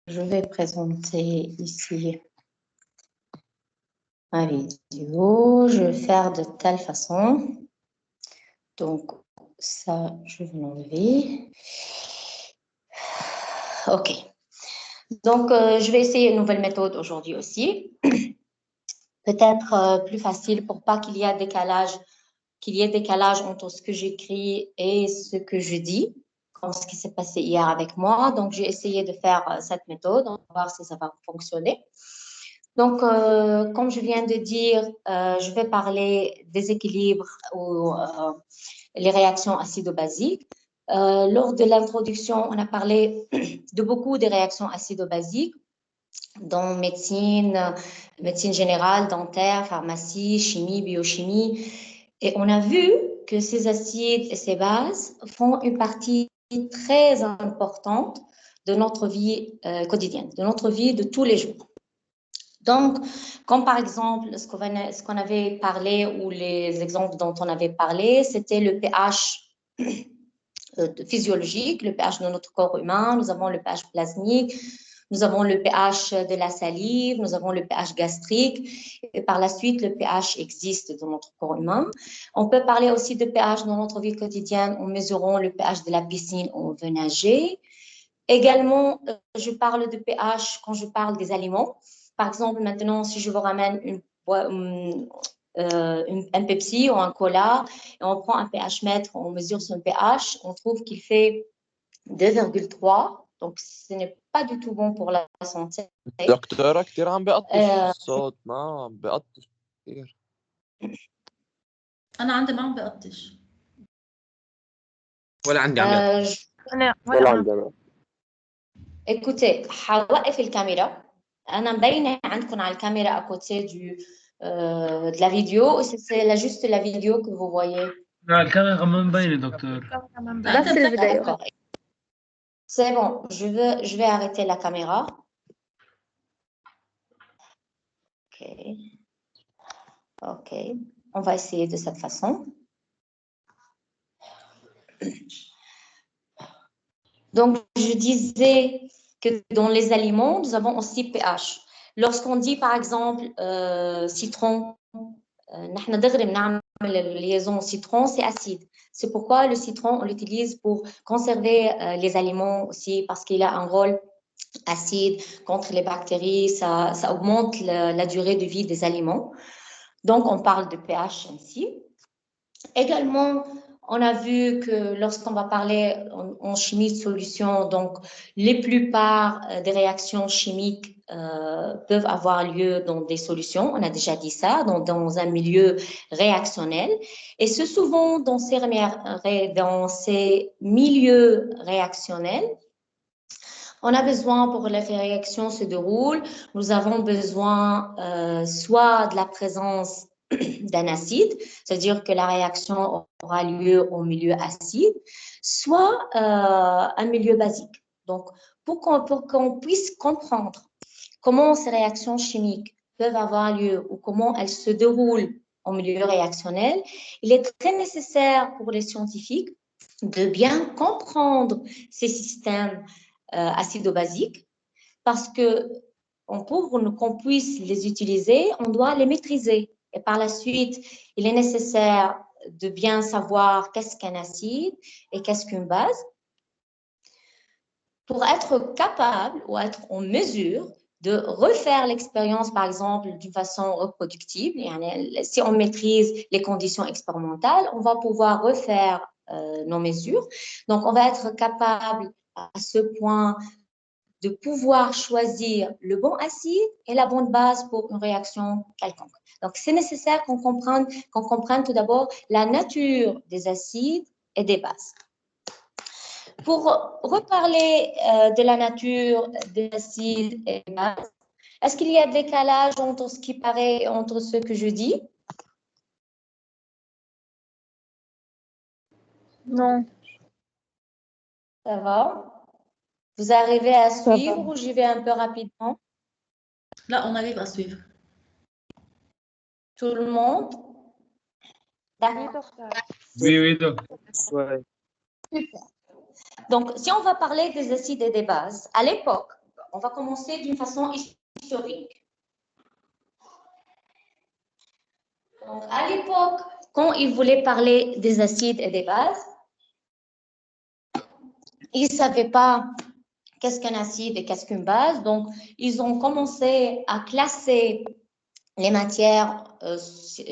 je vais présenter ici ma vidéo. Je vais faire de telle façon. Donc, ça, je vais l'enlever. OK. Donc, je vais essayer une nouvelle méthode aujourd'hui aussi. Peut-être plus facile pour pas qu'il y ait décalage entre ce que j'écris et ce que je dis, comme ce qui s'est passé hier avec moi. Donc, j'ai essayé de faire cette méthode. On va voir si ça va fonctionner. Donc, comme je viens de dire, je vais parler des équilibres ou les réactions acido-basiques. Lors de l'introduction, on a parlé de beaucoup de réactions acido-basiques dans médecine générale, dentaire, pharmacie, chimie, biochimie. Et on a vu que ces acides et ces bases font une partie très importante de notre vie quotidienne, de notre vie de tous les jours. Donc, comme par exemple, ce qu'on avait parlé ou les exemples dont on avait parlé, c'était le pH physiologique, le pH de notre corps humain, nous avons le pH plasmique, nous avons le pH de la salive, nous avons le pH gastrique, et par la suite, le pH existe dans notre corps humain. On peut parler aussi de pH dans notre vie quotidienne en mesurant le pH de la piscine où on veut nager. Également, je parle de pH quand je parle des aliments. Par exemple, maintenant, si je vous ramène un Pepsi ou un cola, et on prend un pH mètre, on mesure son pH, on trouve qu'il fait 2,3. Donc, ce n'est pas du tout bon pour la santé. دكتورة كتير عم بقطش الصوت، ما عم بقطش كتير. أنا عندي ما عم بقطش. ولا عندي عم بقطش. ولا عندنا. Écoutez, حوقف الكاميرا. أنا مبينة عندكم على الكاميرا à côté de la vidéo. C'est juste la vidéo que vous voyez. لا الكاميرا ما مبينة دكتور. بس الفيديو. D'accord. C'est bon, je vais arrêter la caméra. OK. OK. On va essayer de cette façon. Donc, je disais que dans les aliments, nous avons aussi pH. Lorsqu'on dit, par exemple, citron, نحن دغري بنعمل liaison citron, c'est acide. C'est pourquoi le citron, on l'utilise pour conserver les aliments aussi, parce qu'il a un rôle acide contre les bactéries, ça augmente la durée de vie des aliments. Donc, on parle de pH ainsi. Également, on a vu que lorsqu'on va parler en chimie de solution, donc les plupart des réactions chimiques peuvent avoir lieu dans des solutions. On a déjà dit ça, dans un milieu réactionnel. Et c'est souvent dans ces milieux réactionnels, on a besoin pour que la réaction se déroule, nous avons besoin soit de la présence d'un acide, c'est-à-dire que la réaction aura lieu au milieu acide, soit un milieu basique. Donc, pour qu'on puisse comprendre comment ces réactions chimiques peuvent avoir lieu ou comment elles se déroulent en milieu réactionnel, il est très nécessaire pour les scientifiques de bien comprendre ces systèmes acido-basiques parce que pour qu'on puisse les utiliser, on doit les maîtriser. Et par la suite, il est nécessaire de bien savoir qu'est-ce qu'un acide et qu'est-ce qu'une base pour être capable ou être en mesure de refaire l'expérience, par exemple, d'une façon reproductible. Si on maîtrise les conditions expérimentales, on va pouvoir refaire nos mesures. Donc, on va être capable à ce point de pouvoir choisir le bon acide et la bonne base pour une réaction quelconque. Donc, c'est nécessaire qu'on comprenne tout d'abord la nature des acides et des bases. Pour reparler de la nature des acides et des bases, est-ce qu'il y a décalage entre ce qui paraît et entre ce que je dis? Non. Ça va? Vous arrivez à suivre ou j'y vais un peu rapidement? Là, on arrive à suivre. Tout le monde? D'accord. Oui docteur. Super. Donc, si on va parler des acides et des bases, à l'époque, on va commencer d'une façon historique. Donc, à l'époque, quand ils voulaient parler des acides et des bases, ils ne savaient pas qu'est-ce qu'un acide et qu'est-ce qu'une base. Donc, ils ont commencé à classer les matières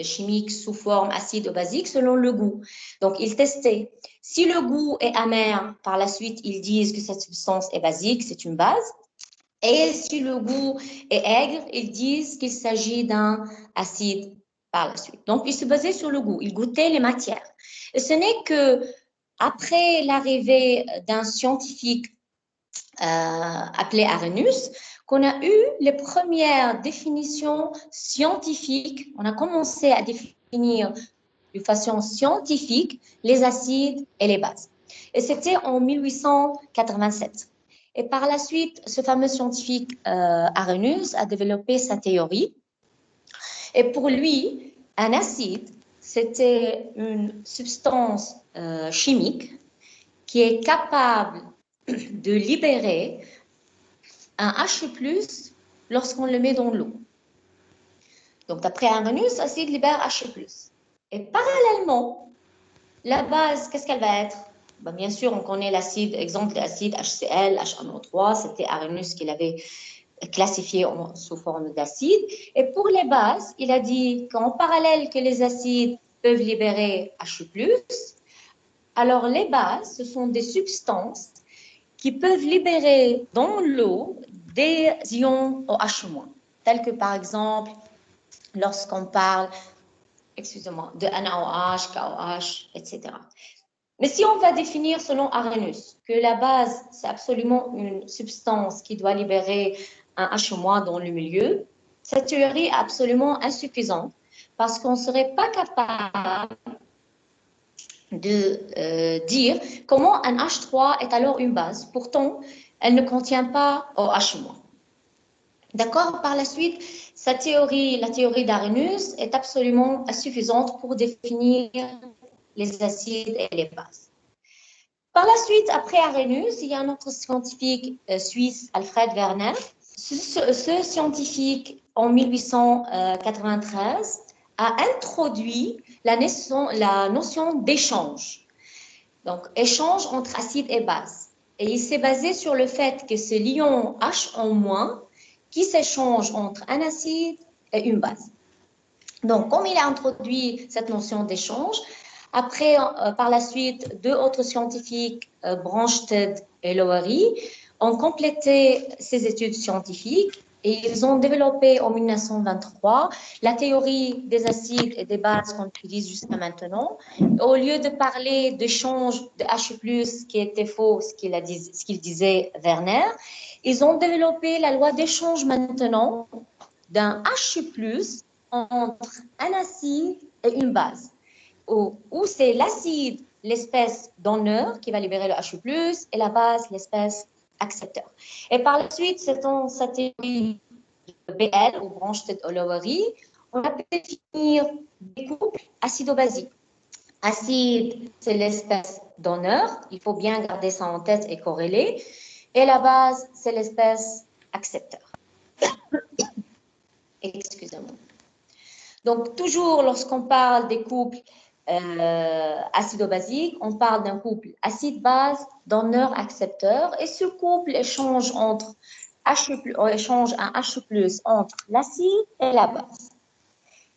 chimiques sous forme acide ou basique selon le goût. Donc, ils testaient. Si le goût est amer, par la suite, ils disent que cette substance est basique, c'est une base. Et si le goût est aigre, ils disent qu'il s'agit d'un acide par la suite. Donc, ils se basaient sur le goût. Ils goûtaient les matières. Et ce n'est que après l'arrivée d'un scientifique appelé Arrhenius, qu'on a eu les premières définitions scientifiques. On a commencé à définir de façon scientifique les acides et les bases. Et c'était en 1887. Et par la suite, ce fameux scientifique Arrhenius a développé sa théorie. Et pour lui, un acide, c'était une substance chimique qui est capable de libérer un H+ lorsqu'on le met dans l'eau. Donc, d'après Arrhenius, l'acide libère H+. Et parallèlement, la base, qu'est-ce qu'elle va être? Ben, bien sûr, on connaît l'acide, exemple d'acide HCl, H1O3, c'était Arrhenius qui l'avait classifié sous forme d'acide. Et pour les bases, il a dit qu'en parallèle que les acides peuvent libérer H+, alors les bases, ce sont des substances qui peuvent libérer dans l'eau des ions OH-, tels que par exemple, lorsqu'on parle, excusez-moi, de NaOH, KOH, etc. Mais si on va définir selon Arrhenius que la base, c'est absolument une substance qui doit libérer un H- dans le milieu, cette théorie est absolument insuffisante parce qu'on ne serait pas capable de dire comment un H3 est alors une base. Pourtant, elle ne contient pas OH-. D'accord? Par la suite, sa théorie, la théorie d'Arrhenius, est absolument insuffisante pour définir les acides et les bases. Par la suite, après Arrhenius, il y a un autre scientifique suisse, Alfred Werner. Ce scientifique, en 1893, a introduit la notion d'échange. Donc, échange entre acide et base. Et il s'est basé sur le fait que c'est l'ion H en moins qui s'échange entre un acide et une base. Donc, comme il a introduit cette notion d'échange, après, par la suite, deux autres scientifiques, Brønsted et Lowery, ont complété ces études scientifiques et ils ont développé en 1923 la théorie des acides et des bases qu'on utilise jusqu'à maintenant. Au lieu de parler d'échange de H+, qui était faux, ce qu'il disait Werner, ils ont développé la loi d'échange maintenant d'un H+ entre un acide et une base, où c'est l'acide, l'espèce donneur, qui va libérer le H+, et la base, l'espèce accepteur. Et par la suite, selon sa théorie de BL, ou Brønsted-Lowery, on a pu définir des couples acido-basiques. Acide, c'est l'espèce donneur, il faut bien garder ça en tête et corréler, et la base, c'est l'espèce accepteur. Excusez-moi. Donc, toujours lorsqu'on parle des couples acido-basiques, on parle d'un couple acide-base, donneur-accepteur, et ce couple échange un H+ entre l'acide et la base.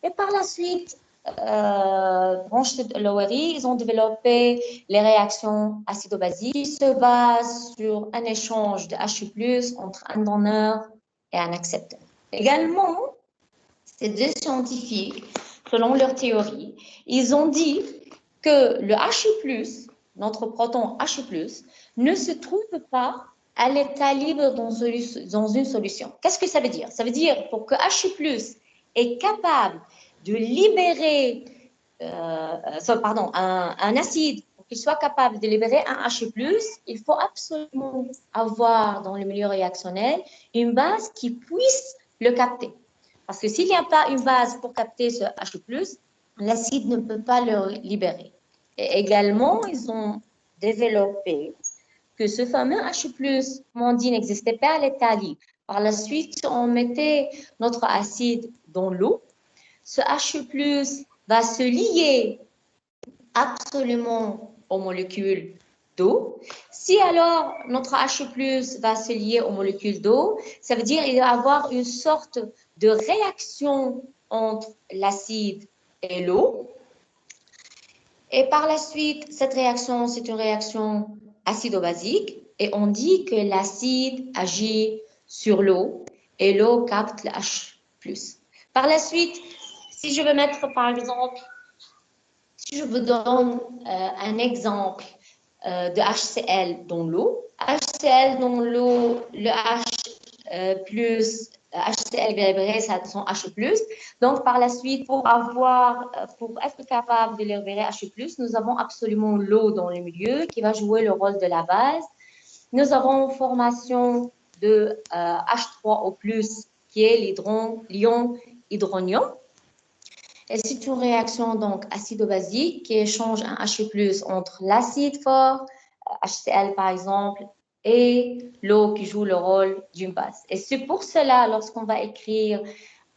Et par la suite, Brønsted et Lowery, ils ont développé les réactions acido-basiques qui se basent sur un échange de H+ entre un donneur et un accepteur. Également, ces deux scientifiques, selon leur théorie, ils ont dit que le H+, notre proton H+, ne se trouve pas à l'état libre dans une solution. Qu'est-ce que ça veut dire? Ça veut dire pour que H+ est capable de libérer un acide, pour qu'il soit capable de libérer un H+, il faut absolument avoir dans le milieu réactionnel une base qui puisse le capter. Parce que s'il n'y a pas une base pour capter ce H+, l'acide ne peut pas le libérer. Et également, ils ont développé que ce fameux H+, comme on dit, n'existait pas à l'état libre. Par la suite, on mettait notre acide dans l'eau. Ce H+ va se lier absolument aux molécules d'eau. Si alors notre H+ va se lier aux molécules d'eau, ça veut dire qu'il va y avoir une sorte de réaction entre l'acide et l'eau. Et par la suite, cette réaction, c'est une réaction acido-basique. Et on dit que l'acide agit sur l'eau et l'eau capte le H+. Par la suite, si je veux mettre par exemple, si je vous donne un exemple de HCl dans l'eau, HCl dans l'eau, le H plus HCl libéré, ça sont H+. Donc, par la suite, pour être capable de libérer H+, nous avons absolument l'eau dans le milieu qui va jouer le rôle de la base. Nous avons formation de H3O+, qui est l'ion hydronium. Et c'est une réaction donc acido-basique qui échange un H+ entre l'acide fort, HCl par exemple, et l'eau qui joue le rôle d'une base. Et c'est pour cela, lorsqu'on va écrire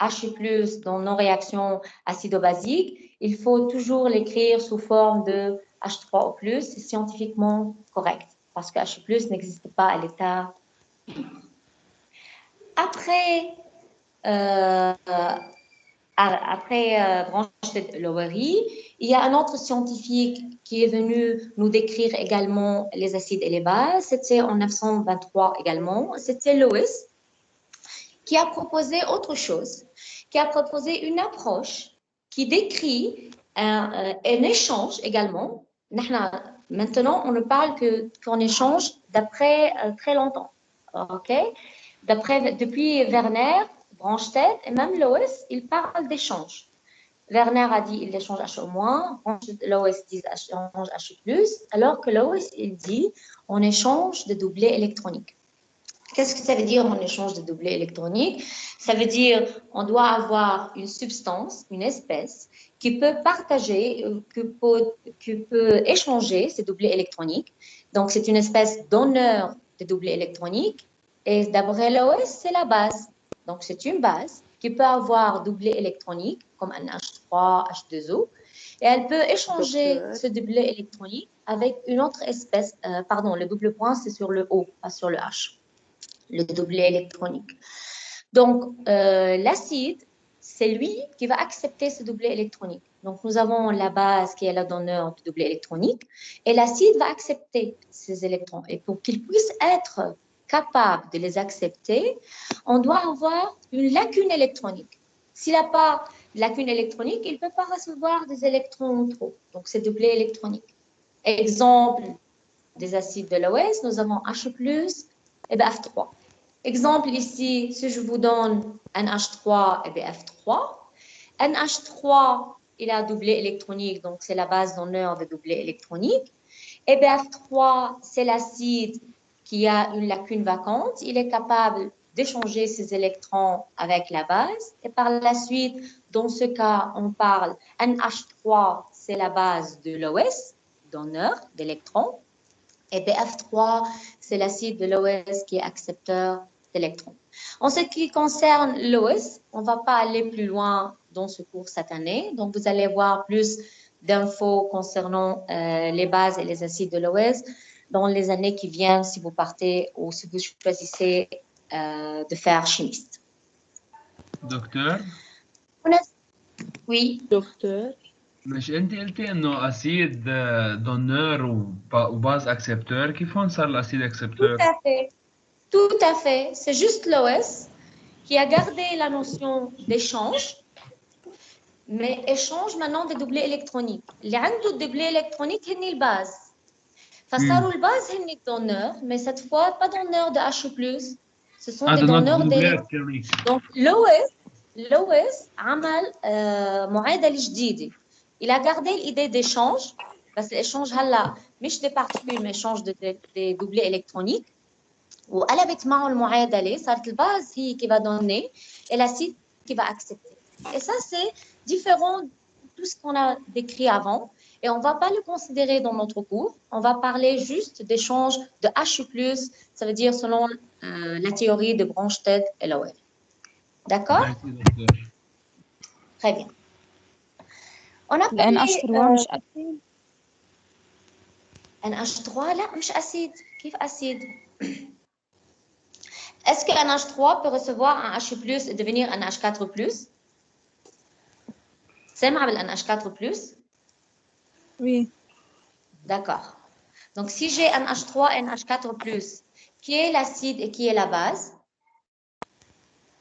H+ dans nos réactions acido-basiques, il faut toujours l'écrire sous forme de H3O+, c'est scientifiquement correct, parce que H+ n'existe pas à l'état libre. Après Bronsted-Lowry, il y a un autre scientifique qui est venu nous décrire également les acides et les bases. C'était en 1923 également. C'était Lewis qui a proposé autre chose, qui a proposé une approche qui décrit un échange également. Maintenant, on ne parle qu'en échange d'après très longtemps. Okay? Depuis Werner, Bronsted et même Lewis, ils parlent d'échange. Werner a dit il échange H-, Lewis dit échange H+, alors que Lewis, il dit on échange de doublés électroniques. Qu'est-ce que ça veut dire en échange de doublés électroniques? Ça veut dire on doit avoir une substance, une espèce, qui peut partager, qui peut échanger ces doublés électroniques. Donc, c'est une espèce donneur de doublés électroniques. Et d'après Lewis, c'est la base. Donc, c'est une base qui peut avoir doublé électronique, comme un H3, H2O, et elle peut échanger ce doublé électronique avec une autre espèce. Le double point, c'est sur le O, pas sur le H, le doublé électronique. Donc, l'acide, c'est lui qui va accepter ce doublé électronique. Donc, nous avons la base qui est la donneur du doublé électronique, et l'acide va accepter ces électrons. Et pour qu'il puisse être capable de les accepter, on doit avoir une lacune électronique. S'il n'a pas de lacune électronique, il ne peut pas recevoir des électrons trop. Donc, c'est doublé électronique. Exemple des acides de l'OS, nous avons H+, et F3. Exemple ici, si je vous donne un H3 et F3, un H3, il a doublé électronique, donc c'est la base donneur de doublé électronique. Et F3, c'est l'acide qui a une lacune vacante. Il est capable d'échanger ses électrons avec la base. Et par la suite, dans ce cas, on parle NH3, c'est la base de l'OS, donneur d'électrons. Et BF3, c'est l'acide de l'OS qui est accepteur d'électrons. En ce qui concerne l'OS, on ne va pas aller plus loin dans ce cours cette année. Donc, vous allez voir plus d'infos concernant les bases et les acides de l'OS dans les années qui viennent si vous partez ou si vous choisissez de faire chimiste. دكتور Oui. دكتور مش انت قلتي انه اسيد دونور وباز اكسبتور كيف هون صار الاسيد اكسبتور؟ Tout à fait. Tout à fait. C'est juste l'OS qui a gardé la notion d'échange, mais échange maintenant des doublés électroniques. اللي عنده doublé électronique هن الباز. فصاروا الباز هن الدونeurs, mais cette fois pas donneurs de H+. Ce sont des donneurs d'électrons. Donc l'OS عمل معادلة جديدة. Il a gardé l'idée d'échange, parce que l'échange هلا مش des particules, mais échange des doublés électroniques. وقلبت معه المعادلة, صارت الباز هي qui va donner et l'acide qui va accepter. Et ça, c'est différent de tout ce qu'on a décrit avant. et on ne va pas le considérer dans notre cours. On va parler juste d'échange de H+, ça veut dire selon la théorie de Bronsted et Lowell. D'accord? Merci, docteur. Très bien. On a الان parlé اتش 3 مش اسيد. NH3 لا مش acide. كيف acide? Est-ce que NH3 peut recevoir un H+ et devenir un H4+? سامعة بال NH4+? Oui. D'accord. Donc, si j'ai NH3 et NH4+, qui est l'acide et qui est la base?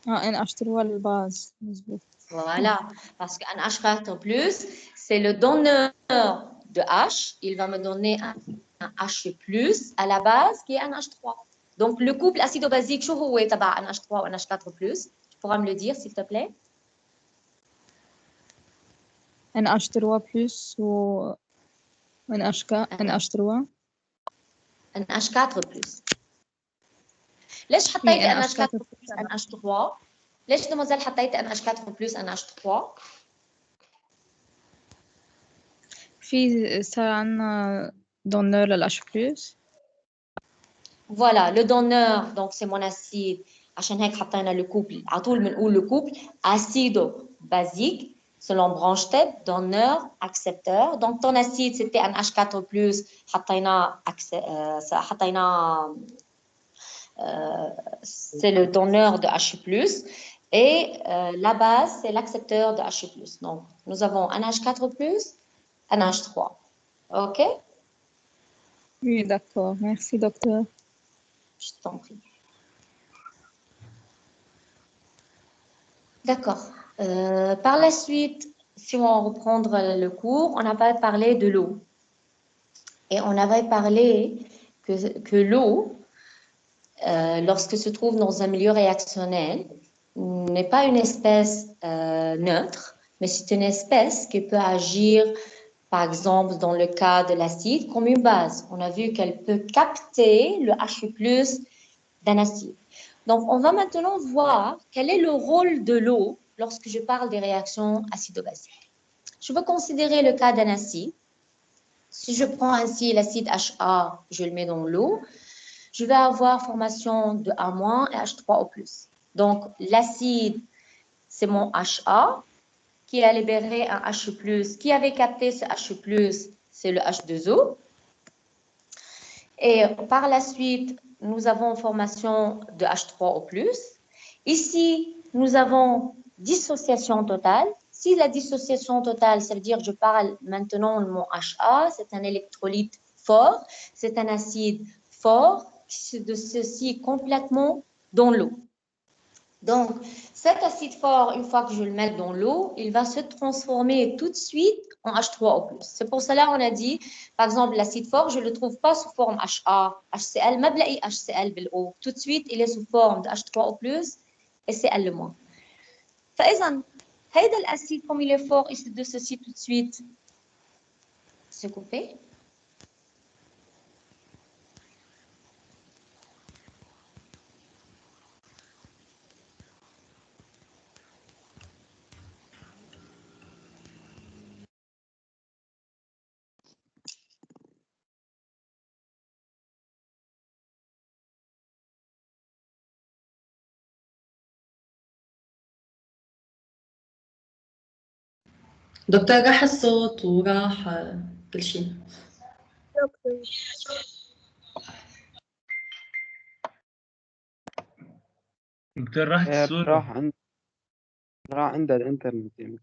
ان اتش 3 الباز مزبوط. Voilà, parce que NH4+, c'est le donneur de H. Il va me donner un H+, à la base, qui est NH3. Donc, le couple acido-basique, شو هو تبع NH3 و NH4+? Tu pourras me le dire, s'il te plaît? ان اتش 3 بلس و ان اتش 3. NH4+. ليش Oui, حطيتي NH4+. NH4+, NH3? ليش دموزيل حطيتي NH4+, NH3? في صار عنا دونور للاتش بلس. Voilà, le donneur, donc c'est mon acide. عشان هيك حطينا le couple. على طول بنقول le couple acido-basique selon Bronsted, donneur, accepteur. Donc ton acide c'était un H4+, حطينا c'est le donneur de H+, et la base c'est l'accepteur de H+. Donc nous avons un H4+, un H3. OK? Oui, d'accord. Merci, docteur. Je t'en prie. D'accord. Par la suite, si on va reprendre le cours, on avait parlé de l'eau. Et on avait parlé que l'eau, lorsque se trouve dans un milieu réactionnel, n'est pas une espèce neutre, mais c'est une espèce qui peut agir, par exemple, dans le cas de l'acide, comme une base. On a vu qu'elle peut capter le H+ d'un acide. Donc, on va maintenant voir quel est le rôle de l'eau lorsque je parle des réactions acido-basiques. Je veux considérer le cas d'un acide. Si je prends ainsi l'acide HA, je le mets dans l'eau, je vais avoir formation de A- et H3O+. Donc, l'acide, c'est mon HA qui a libéré un H+. Qui avait capté ce H+, c'est le H2O. Et par la suite, nous avons formation de H3O+. Ici, nous avons dissociation totale. Si la dissociation totale, ça veut dire je parle maintenant de mon HA, c'est un électrolyte fort, c'est un acide fort qui se dissocie complètement dans l'eau. Donc, cet acide fort, une fois que je le mets dans l'eau, il va se transformer tout de suite en H3O+. C'est pour cela qu'on a dit, par exemple, l'acide fort, je ne le trouve pas sous forme HA, HCl, ما بلاقي HCl بالeau. Tout de suite, il est sous forme de H3O+, et Cl-. فإذا, هيدا l'acide, comme il est fort, il se dissocie tout de suite. C'est coupé. دكتور راح الصوت وراح كل شيء. دكتور راحت الصوت. راح عند الانترنت.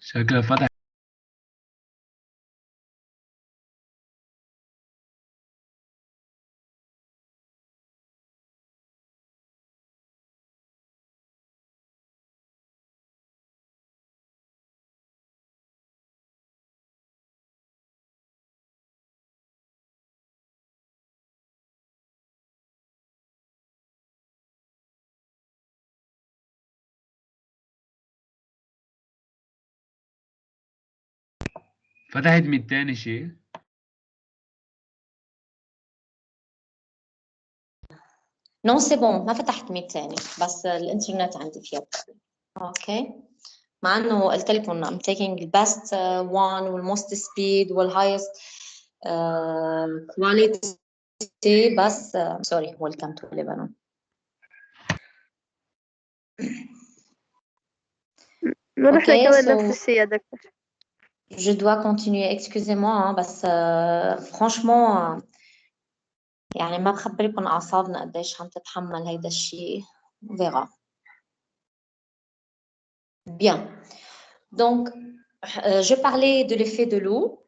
شكله فتح. فتحت من تاني شيء. Non, c'est bon. ما فتحت ميت ثاني بس الانترنت عندي فيها problem. اوكي. مع انه قلت لكم I'm taking the best one والmost speed والhighest quality بس sorry welcome to Lebanon. نحن كمان so نفس الشيء يا دكتور. je dois continuer excusez-moi hein, بس franchement يعني ما بخبركم أعصابنا قديش عم تتحمل هيدا الشيء. verra. Bien. Donc, je parlais de l'effet de l'eau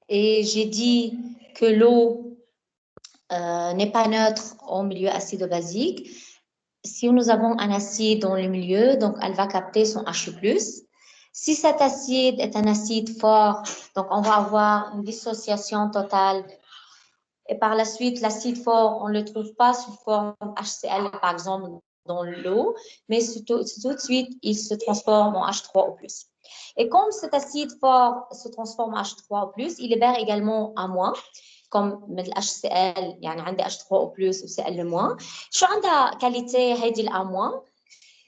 et j'ai dit que l'eau n'est pas neutre au milieu acido-basique. Si nous avons un acide dans le milieu, donc elle va capter son H+. Si cet acide est un acide fort, donc on va avoir une dissociation totale. Et par la suite, l'acide fort, on ne le trouve pas sous forme HCl, par exemple, dans l'eau, mais tout de suite, il se transforme en H3O+. Et comme cet acide fort se transforme en H3O+, il libère également A-, comme le HCl, يعني عندي H3O+, ou Cl-. شو عندها qualité هيدي الA-؟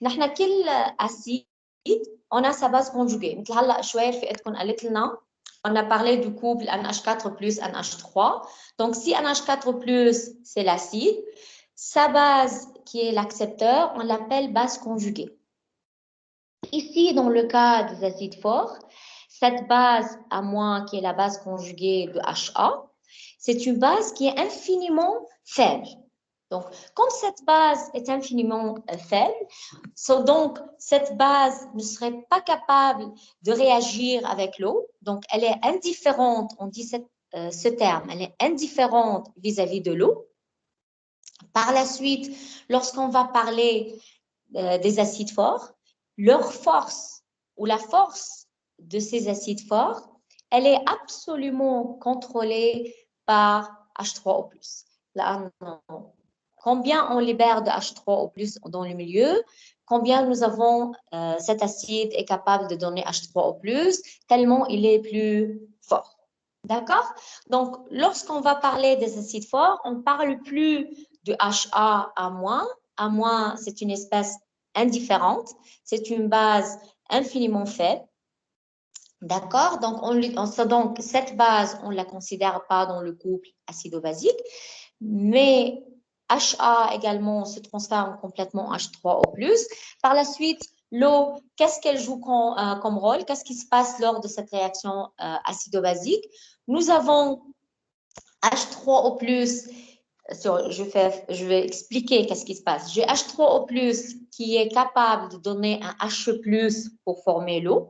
نحن كل acide, on a sa base conjuguée. مثل هلا شوي رفيقتكم قالت لنا on a parlé du couple NH4 plus NH3. Donc, si NH4 plus, c'est l'acide, sa base, qui est l'accepteur, on l'appelle base conjuguée. Ici, dans le cas des acides forts, cette base A-, qui est la base conjuguée de HA, c'est une base qui est infiniment faible. Donc, comme cette base est infiniment faible, donc cette base ne serait pas capable de réagir avec l'eau. Donc, elle est indifférente, on dit ce terme, elle est indifférente vis-à-vis de l'eau. Par la suite, lorsqu'on va parler des acides forts, leur force ou la force de ces acides forts, elle est absolument contrôlée par H3O+. Là, non. Combien on libère de H3O+ dans le milieu, combien nous avons, cet acide est capable de donner H3O+, tellement il est plus fort. D'accord? Donc, lorsqu'on va parler des acides forts, on ne parle plus de HA A-. A-, c'est une espèce indifférente, c'est une base infiniment faible. D'accord? Donc, cette base, on ne la considère pas dans le couple acido-basique, mais HA également se transforme complètement en H3O+. Par la suite, l'eau, qu'est-ce qu'elle joue comme rôle? Qu'est-ce qui se passe lors de cette réaction acido-basique? Nous avons H3O+, je vais expliquer qu'est-ce qui se passe. J'ai H3O+, qui est capable de donner un H+ pour former l'eau.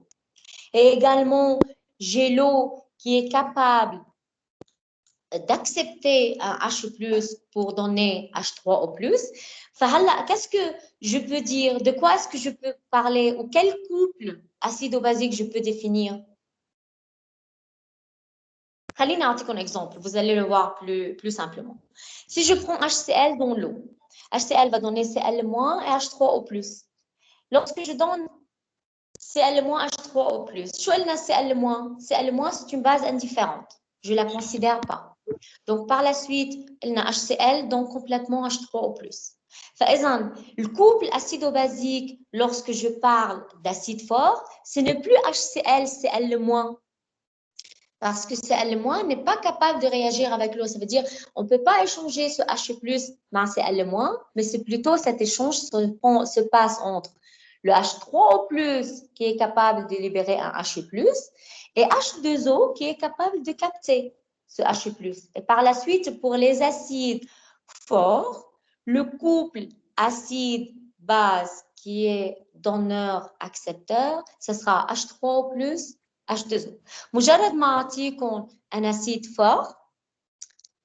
Et également, j'ai l'eau qui est capable d'accepter un H+ pour donner H3O+. Qu'est-ce que je peux dire? De quoi est-ce que je peux parler? Ou quel couple acido-basique je peux définir? خليني أعطيكم un exemple, vous allez le voir plus simplement. Si je prends HCl dans l'eau, HCl va donner Cl- et H3O+. Lorsque je donne Cl- H3O+, شو قلنا Cl-? Cl-, c'est une base indifférente. Je ne la considère pas. Donc, par la suite, il a HCl, donc complètement H3O+. فإذا, le couple acido-basique, lorsque je parle d'acide fort, ce n'est plus HCl, Cl-. Parce que Cl- n'est pas capable de réagir avec l'eau. Ça veut dire qu'on ne peut pas échanger ce H+ dans Cl-, mais c'est plutôt cet échange se passe entre le H3O+, qui est capable de libérer un H+, et H2O, qui est capable de capter ce H+. Et par la suite, pour les acides forts, le couple acide-base qui est donneur-accepteur, ce sera H3O plus H2O. مجرد ما أعطيكم un acide fort,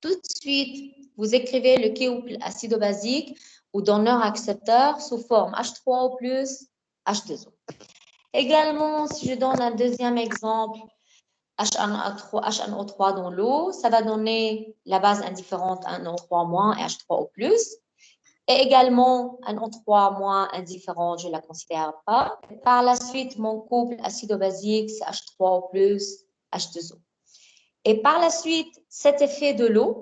tout de suite, vous écrivez le couple acido-basique ou donneur-accepteur sous forme H3O plus H2O. Également, si je donne un deuxième exemple, HNO3 dans l'eau, ça va donner la base indifférente NO3- et H3O+. Et également, NO3- indifférent, je ne la considère pas. Par la suite, mon couple acido-basique, c'est H3O+, H2O. Et par la suite, cet effet de l'eau,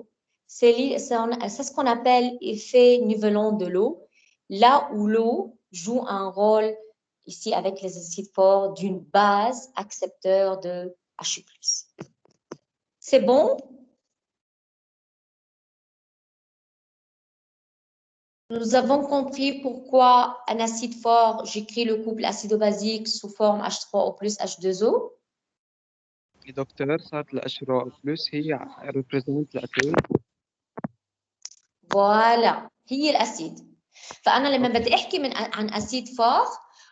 c'est ce qu'on appelle effet nivellant de l'eau, là où l'eau joue un rôle, ici avec les acides forts, d'une base accepteur de H+. C'est bon? Nous avons compris pourquoi un acide fort, j'écris le couple acido-basique sous forme H3O plus H2O. دكتور صارت الأشرة بلس هي represent الأسيد. Voilà, هي الأسيد. فأنا لما بدي أحكي عن أسيد فور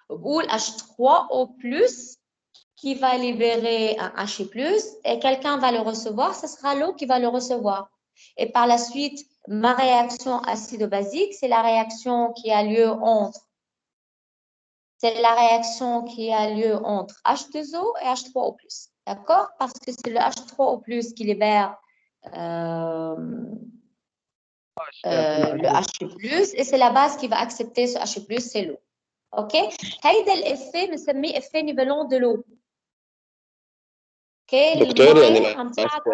بقول H3O plus qui va libérer un H+, et quelqu'un va le recevoir, ce sera l'eau qui va le recevoir. Et par la suite, ma réaction acido-basique, c'est la réaction qui a lieu entre H2O et H3O+. D'accord? Parce que c'est le H3O+, qui libère le H+, et c'est la base qui va accepter ce H+, c'est l'eau. OK? هيدا الإفيه بنسميه إفيه نيفلون de l'eau. دكتور يعني المي عم تعطي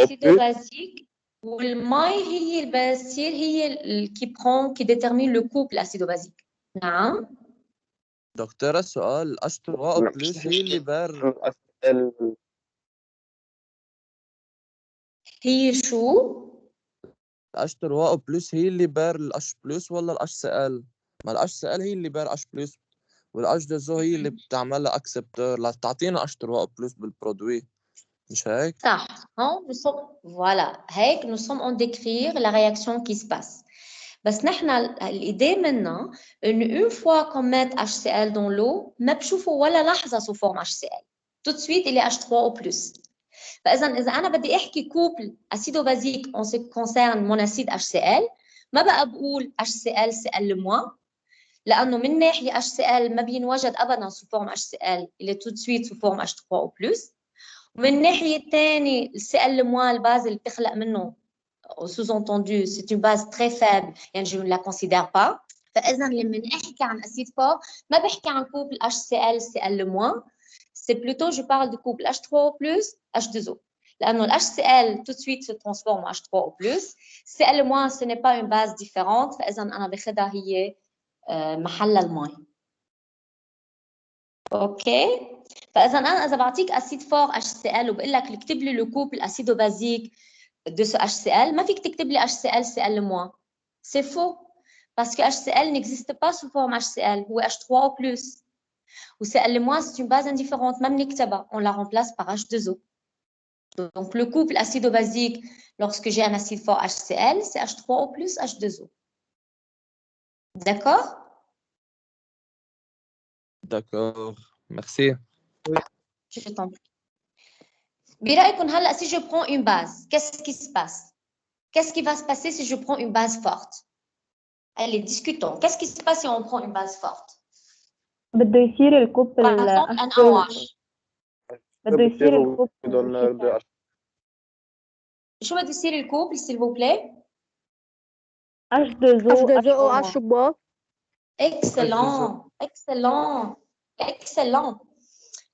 acido-basique والمي هي اللي بتصير هي qui détermine le couple acido-basique. نعم. دكتورة السؤال H3O بلس هي اللي بار هي شو؟ H3O بلس هي اللي بار ال H بلس ولا ال HCl؟ ما ال HCl هي اللي بار H بلس وال H2O هي اللي بتعملها accepteur لتعطينا H3O بلس بالبرودوي. مش هيك؟ صح. Voilà. هيك nous sommes en décrire la réaction qui se passe. بس نحن l'idée maintenant, une fois qu'on met HCl dans l'eau, ما بشوفوا ولا لحظة sous forme HCl. Tout de suite, il est H3O+. فإذا أنا بدي أحكي couple acido-basique en ce qui concerne mon acide HCl, ما بقى بقول HCl Cl-، لأنه من ناحية HCl ما بينوجد أبداً sous forme HCl, il est tout de suite sous forme H3O+. ومن الناحية الثانية Cl- الباز اللي بتخلق منه sous-entendu c'est une base très faible يعني je ne la considère pas. فإذا لما نحكي عن acide fort ما بحكي عن couple HCl Cl-، c'est plutôt je parle de couple H3O plus H2O. لأنه HCl tout de suite se transforme en H3O plus. Cl- ce n'est pas une base différente. فإذا أنا باخدها هي محل المي. اوكي؟ فإذا أنا إذا بعطيك أسيد فور HCl وبقول لك اكتب لي لو كوبل أسيدو بازيك de ce HCl, ما فيك تكتب لي HCl Cl-. C'est faux. Parce que HCl n'existe pas sous forme HCl. هو H3O+. Ou Cl-, c'est une base indifférente. ما بنكتبها. On la remplace par H2O. Donc, le couple acido-basique, lorsque j'ai un acide fort HCl, c'est H3O plus H2O. D'accord? D'accord. Merci. Je t'en prie. برأيكم هلا si je prends une base, qu'est-ce qui se passe? Qu'est-ce qui va se passer si je prends une base forte? Allez, discutons. Qu'est-ce qui se passe si on prend une base forte? بده يصير الكوب Par exemple, un AOH. بده يصير الكوب شو بده يصير الكوبل s'il vous plaît? H2O H3. Excellent, excellent, excellent.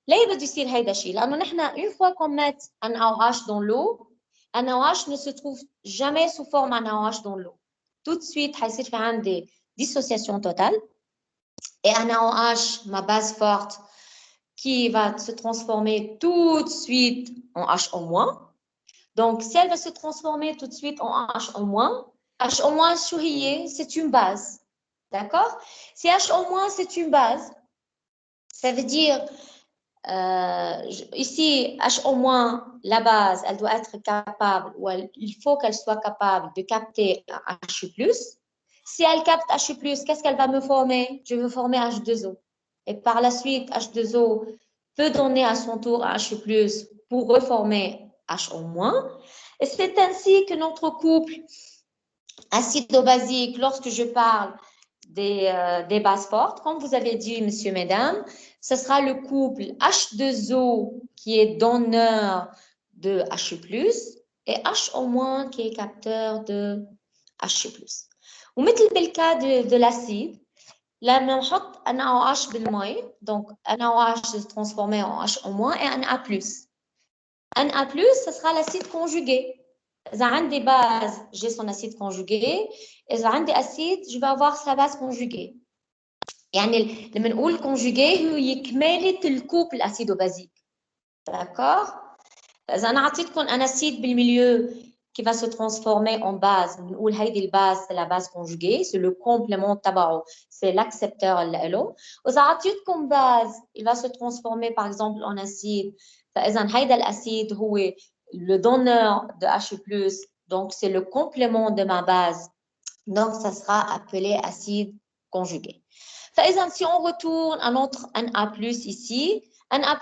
ليه بده يصير هيدا الشيء؟ لأنه نحن une fois qu'on met un AOH dans l'eau, un AOH ne se trouve jamais sous forme un AOH dans l'eau. Tout de suite, حيصير في عندي dissociation totale et un AOH, ma base forte, qui va se transformer tout de suite en HO-. Donc, si elle va se transformer tout de suite en HO-, HO-, شو هي? C'est une base. D'accord? Si HO- c'est une base, ça veut dire ici, HO-, la base, elle doit être capable, ou il faut qu'elle soit capable de capter un H+. Si elle capte H+, qu'est-ce qu'elle va me former? Je vais former H2O. Et par la suite, H2O peut donner à son tour H+, pour reformer HO-. Et c'est ainsi que notre couple acido-basique, lorsque je parle des bases fortes, comme vous avez dit, messieurs, mesdames, ce sera le couple H2O qui est donneur de H+, et HO- qui est capteur de H+. ومثل بالكاد de l'acide, لما نحط NaOH بالمي, donc NaOH se transformer en HO- et Na+. Na+, ce sera l'acide conjugué. إذا عندي base, j'ai son acide conjugué. إذا عندي acide, je vais avoir sa base conjuguée. يعني لما نقول conjugué هي كمالة الكوبل acido-basique. D'accord? إذا أنا أعطيتكم un acide بالمilieu qui va se transformer en base, نقول هيدي الباز c'est la base conjuguée, c'est le complément تبعه, c'est l'accepteur اللي له. وإذا أعطيتكم base, il va se transformer par exemple en acide. فإذا هيدا الأسيد هو le donneur de H+, donc c'est le complément de ma base. Donc, ça sera appelé acide conjugué. Si on retourne à notre Na+, ici, Na+,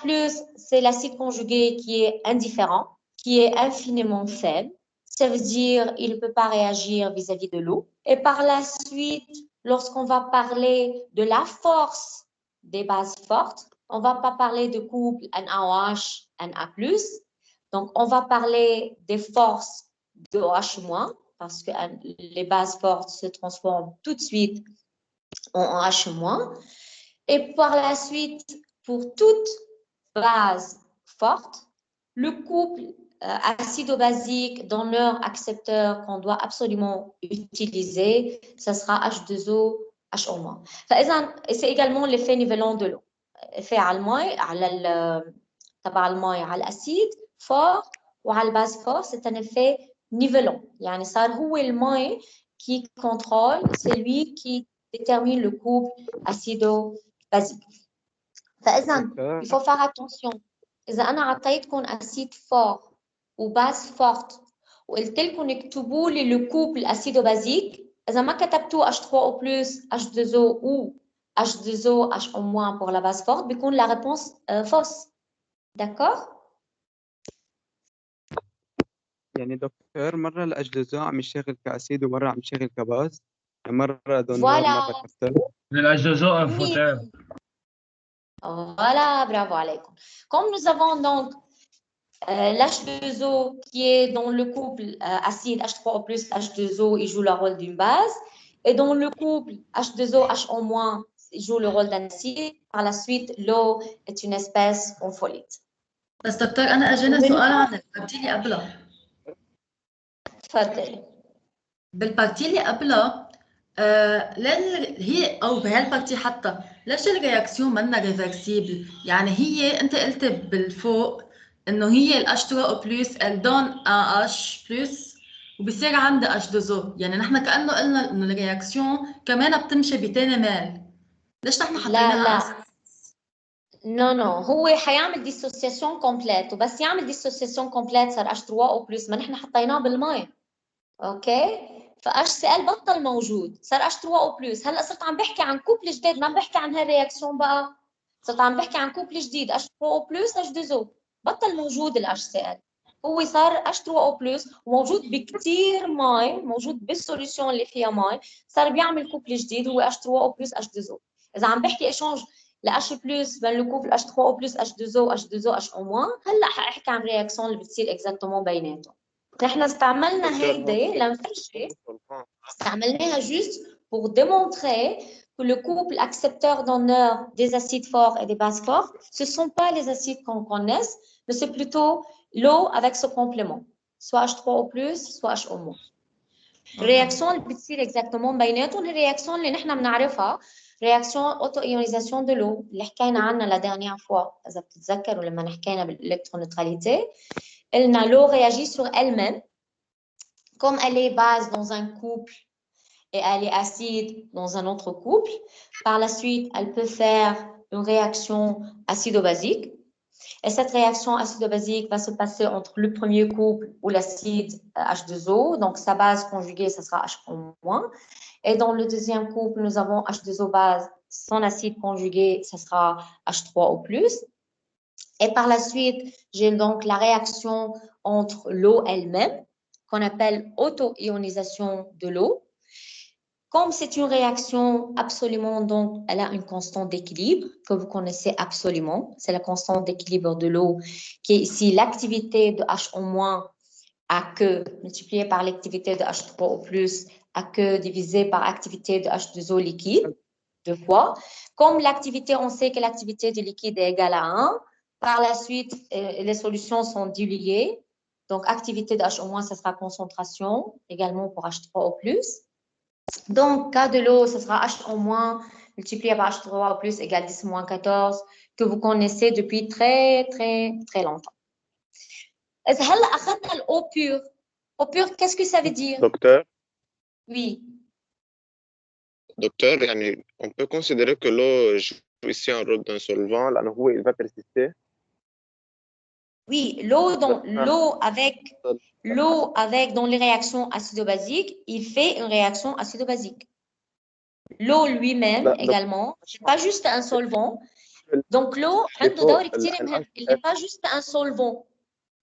c'est l'acide conjugué qui est indifférent, qui est infiniment faible. Ça veut dire qu'il ne peut pas réagir vis-à-vis de l'eau. Et par la suite, lorsqu'on va parler de la force des bases fortes, on ne va pas parler de couple NaOH, Na+. Donc, on va parler des forces de OH-, parce que les bases fortes se transforment tout de suite en H-. Et par la suite, pour toute base forte, le couple acido-basique donneur-accepteur qu'on doit absolument utiliser, ça sera H2O, HO-. C'est également l'effet nivellant de l'eau. Effet على الماء على تبع الماء على الأسيد fort وعلى الباز fort, c'est un effet nivelant. يعني صار هو الماء qui contrôle, c'est lui qui détermine le couple acido-basique. فإذا il faut faire attention. إذا أنا أعطيتكم أسيد fort وباز forte وقلت لكم اكتبوا لي le couple acido-basique, إذا ما كتبتوا H3O+, H2O ou H2O, HO- pour la base forte, بيكون la réponse fausse. D'accord? يعني دكتور مرة ال H2O عم يشتغل كأسيد ومرة عم يشتغل كباز، مرة دونور Voilà. مرة كابتر. الأجزاء فوتاب. Voilà, bravo عليكم. Comme nous avons donc l'H2O qui est dans le couple acide H3O+, H2O, il joue le rôle d'une base. Et dans le couple H2O, HO-, il joue le rôle d'un acide. Par la suite, l'eau est une espèce ampholyte. بس دكتور أنا أجاني سؤال عن البارتي اللي قبلها. تفضلي. بالبارتي اللي قبلها لين هي أو بهالبارتي حتى ليش الرياكسيون منا ريفرسيبل؟ يعني هي أنت قلت بالفوق إنه هي ال H2O+ ال دون H+ وبصير عندها H2O، يعني نحن كأنه قلنا إنه الرياكسيون كمان بتمشي بتاني مال. ليش نحن حطيناها Non, non, هو حيعمل ديسوسياسيون كومبليت وبس يعمل ديسوسياسيون كومبليت صار H3O+, ما نحن حطيناه بالماء. اوكي؟ فHCl بطل موجود، صار H3O+. هلا صرت عم بحكي عن كوبل جديد، ما عم بحكي عن هالرياكسيون بقى. صرت عم بحكي عن كوبل جديد H3O+, H2O. بطل موجود ال HCl. هو صار H3O+ وموجود بكثير ماء، موجود بالسوليوشن اللي فيها ماء، صار بيعمل كوبل جديد هو H3O+, H2O. إذا عم بحكي ايشانج ل H+ بين لو كوبل H3O+, H2O, H2O, HO-، هلا حاحكي عن رياكسيون اللي بتصير اكزاكتومون بيناتهم. نحن استعملنا هيدي لنفرجي، استعملناها juste pour démontrer que le couple accepteur-donneur des acides forts et des bases fortes, ce ne sont pas les acides qu'on connaisse, mais c'est plutôt l'eau avec ce complément, soit H3O+, soit HO-. الرياكسيون اللي بتصير اكزاكتومون بيناتهم الرياكسيون اللي نحن بنعرفها، رياكسيون اوتو ايونيزاسيون دو لو اللي حكينا عنها لا ديرنيير فوا اذا بتتذكروا لما حكينا بالالكترونيوتراليتي. l'eau réagit sur elle-même comme elle est base dans un couple et elle est acide dans un autre couple. Par la suite, elle peut faire une réaction acido-basique. Et cette réaction acido-basique va se passer entre le premier couple ou l'acide H2O. Donc, sa base conjuguée, ça sera H-. Et dans le deuxième couple, nous avons H2O base, son acide conjugué, ça sera H3O+. Et par la suite, j'ai donc la réaction entre l'eau elle-même, qu'on appelle auto-ionisation de l'eau. Comme c'est une réaction absolument, donc, elle a une constante d'équilibre que vous connaissez absolument. C'est la constante d'équilibre de l'eau qui est ici l'activité de HO- à que multiplié par l'activité de H3O+, à que divisé par activité de H2O liquide, 2 fois. Comme l'activité, on sait que l'activité du liquide est égale à 1. Par la suite, les solutions sont diluées. Donc, activité de HO-, ça sera concentration, également pour H3O+. Donc, cas de l'eau, ce sera HO- multiplié par H3O+ égale 10-14, que vous connaissez depuis très, très, très longtemps. هلا أخذنا l'eau pure. Eau pure, qu'est-ce que ça veut dire? Docteur, Oui. docteur, يعني on peut considérer que l'eau joue ici un rôle d'un solvant, لأنه هو il va persister. Oui, l'eau avec dans les réactions acido-basiques, il fait une réaction acido-basique. L'eau lui-même également, c'est pas juste un solvant. Donc l'eau, il n'est pas juste un solvant.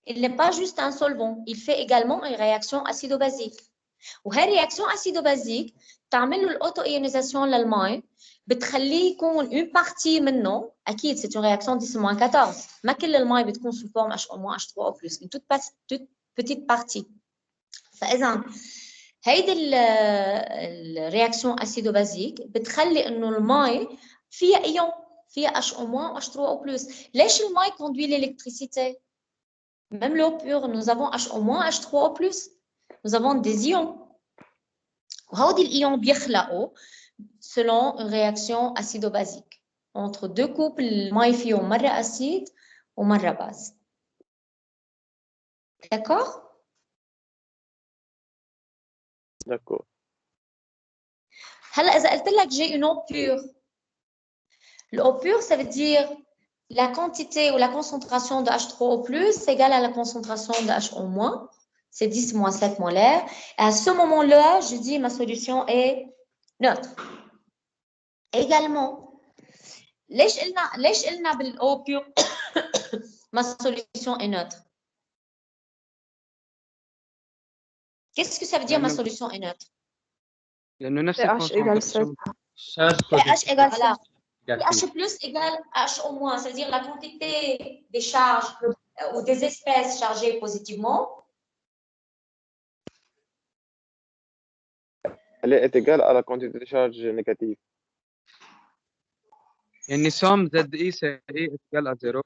Il n'est pas juste un solvant, il fait également une réaction acido-basique. وهي réaction acido-basique تعمل له الاوتو-ionisation للماء بتخليه يكون une partie منه اكيد c'est une réaction 10-14 ما كل الماء بتكون sous forme HO- H3O+, une toute petite partie. فاذا هيدي الرياكسيون acido-basique بتخلي انه الماء فيها ايون فيها HO- H3O+. ليش الماء conduit l'électricité? Même l'eau pure, nous avons HO-, H3O+. Nous avons des ions. وهودي الإيون بيخلقوا selon une réaction acido-basique entre deux couples الماء فيهم مرة أسيد ومرة باز. D'accord? D'accord. هلا إذا قلت لك j'ai une eau pure. L'eau pure, ça veut dire la quantité ou la concentration de H3O+ est égale à la concentration de HO-. C'est 10-7 molaires. Et à ce moment-là, je dis ma solution est neutre. Également, ليش قلنا بالeau pure ma solution est neutre? Qu'est-ce que ça veut dire ma solution est neutre? لأنه نفس pH égale 7. pH égale voilà. pH+ égale HO-. Ça veut dire la quantité des charges ou des espèces chargées positivement. Elle est égale à la quantité de charge négative. يعني somme ZI c'est égal à 0.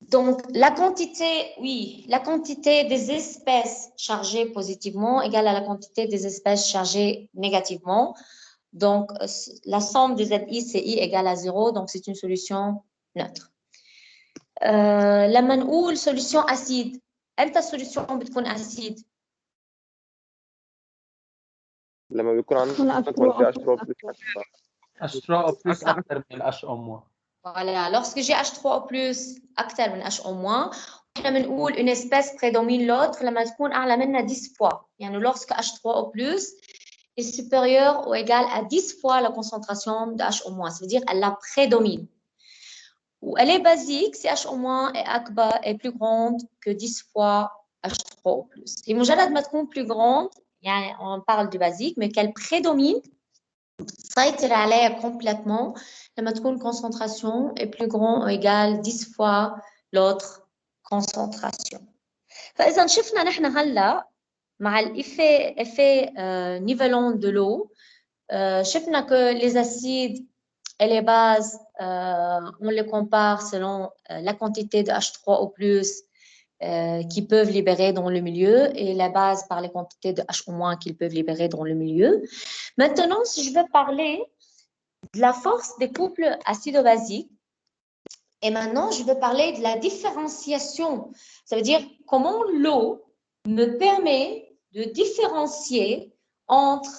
Donc, la quantité des espèces chargées positivement égale à la quantité des espèces chargées négativement. Donc, la somme de ZI, CI égale à 0. Donc, c'est une solution neutre. لما نقول solution acide, امتى السوليوشن بتكون acide؟ لما بيكون عندنا quantité H3O+ أكثر. H3O+ أكثر من HO-. Voilà, lorsque j'ai H3O+, أكثر من HO-, احنا بنقول une espèce prédomine l'autre لما تكون أعلى منها 10 fois. يعني lorsque H3O+ est supérieur ou égal à 10 fois la concentration de HO-. Ça veut dire qu'elle la prédomine. Ou elle est basique si HO- est plus grande que 10 fois H3O+. Et مجرد ما تكون plus grande, يعني on parle du basique, mais qu'elle prédomine, سيطر عليها complètement لما تكون concentration est plus grand ou égal 10 fois l'autre concentration. فإذا شفنا نحن هلا مع l'effet nivellant de l'eau, شفنا que les acides et les bases, on les compare selon la quantité de H3O+, qui peuvent libérer dans le milieu et la base par les quantités de HO- qu'ils peuvent libérer dans le milieu. Maintenant, si je veux parler de la force des couples acido-basiques, et maintenant, je veux parler de la différenciation. Ça veut dire comment l'eau me permet de différencier entre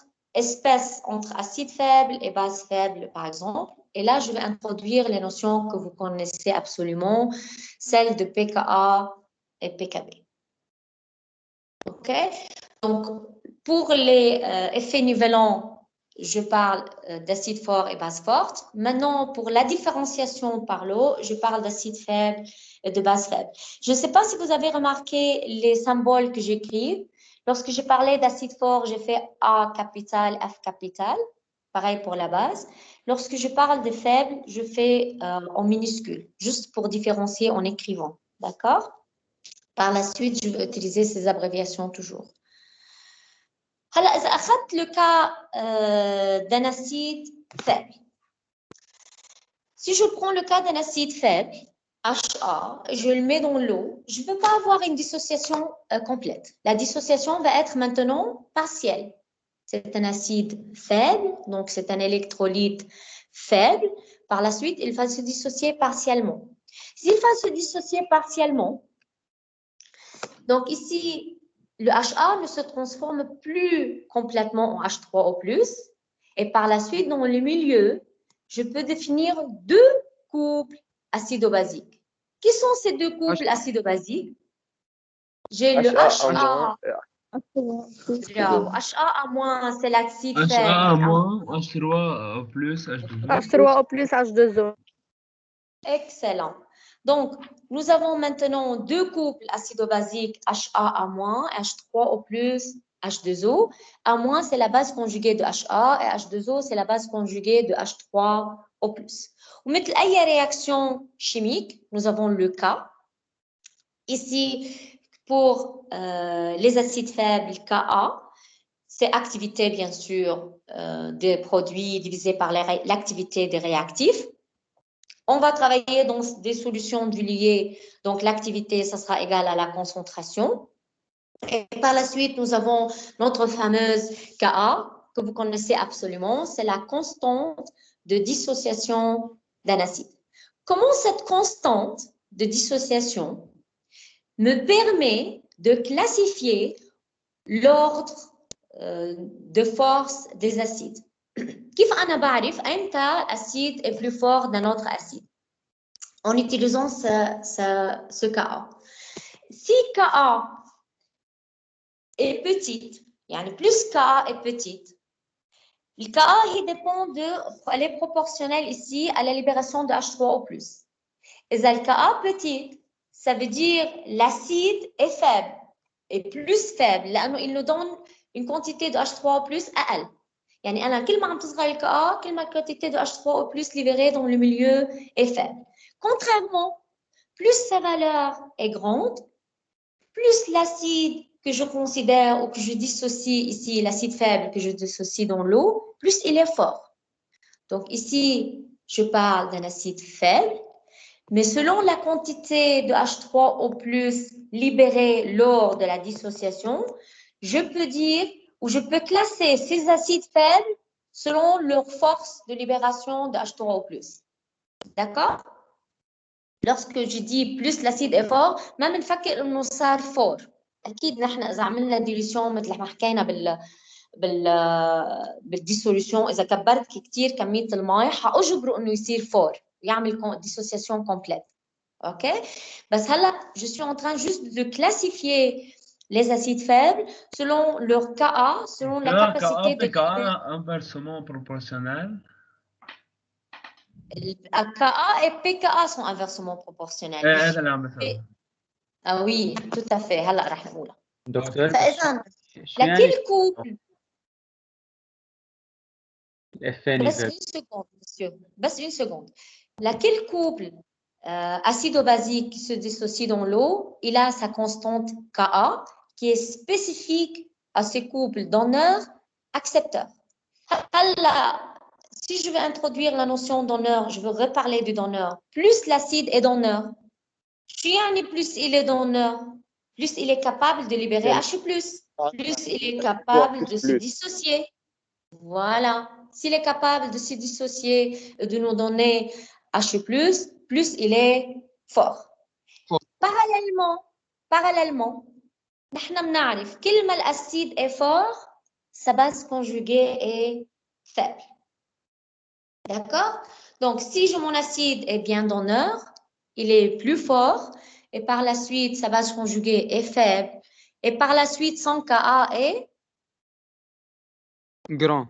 espèces, entre acides faibles et bases faibles, par exemple. Et là, je vais introduire les notions que vous connaissez absolument, celles de pKa et pKb. OK? Donc, Pour les effets nivellants, je parle d'acide fort et base forte. Maintenant, pour la différenciation par l'eau, je parle d'acide faible et de base faible. Je ne sais pas si vous avez remarqué les symboles que j'écris. Lorsque j'ai parlé d'acide fort, j'ai fait A capital, F capital. Pareil pour la base. Lorsque je parle de faible, je fais en minuscule, juste pour différencier en écrivant. D'accord? Par la suite, je vais utiliser ces abréviations toujours. هلا إذا أخذت le cas d'un acide faible. Si je prends le cas d'un acide faible, HA, je le mets dans l'eau, je ne peux pas avoir une dissociation complète. La dissociation va être maintenant partielle. C'est un acide faible, donc c'est un électrolyte faible. Par la suite, il va se dissocier partiellement. S'il va se dissocier partiellement, donc ici, le HA ne se transforme plus complètement en H3O+, et par la suite, dans le milieu, je peux définir deux couples acido-basiques. Qui sont ces deux couples acido-basiques? J'ai le HA. HA-, c'est l'acide faible. HA-, H3O+, H2O. H3O+, H2O. Excellent. Donc, nous avons maintenant deux couples acido-basiques HA- H3O+, H2O. A-, c'est la base conjuguée de HA et H2O, c'est la base conjuguée de H3O+. ومثل أي réaction chimique, nous avons le cas. Ici, pour les acides faibles, Ka, c'est activité, bien sûr, des produits divisée par l'activité des réactifs. On va travailler dans des solutions du lié, donc l'activité, ça sera égal à la concentration. Et par la suite, nous avons notre fameuse Ka, que vous connaissez absolument, c'est la constante de dissociation d'un acide. Comment cette constante de dissociation me permet de classifier l'ordre de force des acides? كيف أنا بعرف أمتى acide est plus fort d'un autre acide? En utilisant ce Ka. Si Ka est petite, يعني plus Ka est petite, le Ka elle est proportionnelle ici à la libération de H3O+. Et le Ka petite, ça veut dire l'acide est faible, et plus faible, il nous donne une quantité de H3O+ أقل. يعني أنا كل ما عم تصغر الكا كل ما la quantité de H3O+ libérée dans le milieu est faible. Contrairement, plus sa valeur est grande, plus l'acide que je considère ou que je dissocie ici, l'acide faible que je dissocie dans l'eau, plus il est fort. Donc ici, je parle d'un acide faible, mais selon la quantité de H3O+ libérée lors de la dissociation, je peux dire ou je peux classer ces acides faibles selon leur force de libération de H3O+. D'accord? Lorsque je dis plus l'acide est fort, ما بنفكر انه صار فور. اكيد نحن اذا عملنا ديليسيون مثل ما حكينا بالديسوليوشن، اذا كبرت كثير كميه الماء حاجبره انه يصير فور، يعمل ديسوسياسيون كومبليت. OK? بس هلا je suis en train juste de classifier les acides faibles selon leur Ka, selon la capacité de Ka inversement proportionnel. Ka et pKa sont inversement proportionnels. Ah oui, tout à fait. هلا رح نقولها. دكتور فإذا لكل couple بس une seconde, monsieur. بس une seconde. Laquelle couple acido-basique qui se dissocie dans l'eau, il a sa constante Ka qui est spécifique à ces couples donneur-accepteur. Si je veux introduire la notion donneur, je veux reparler du donneur. Plus l'acide est donneur, plus il est donneur, plus il est capable de libérer H+, plus il est capable de se dissocier. Voilà. S'il est capable de se dissocier et de nous donner H+, plus il est fort. Parallèlement, نحن بنعرف كل ما l'acide est fort, sa base conjuguée est faible. D'accord? Donc, si mon acide est bien donneur, il est plus fort, et par la suite, sa base conjuguée est faible, et par la suite, son Ka est Grand.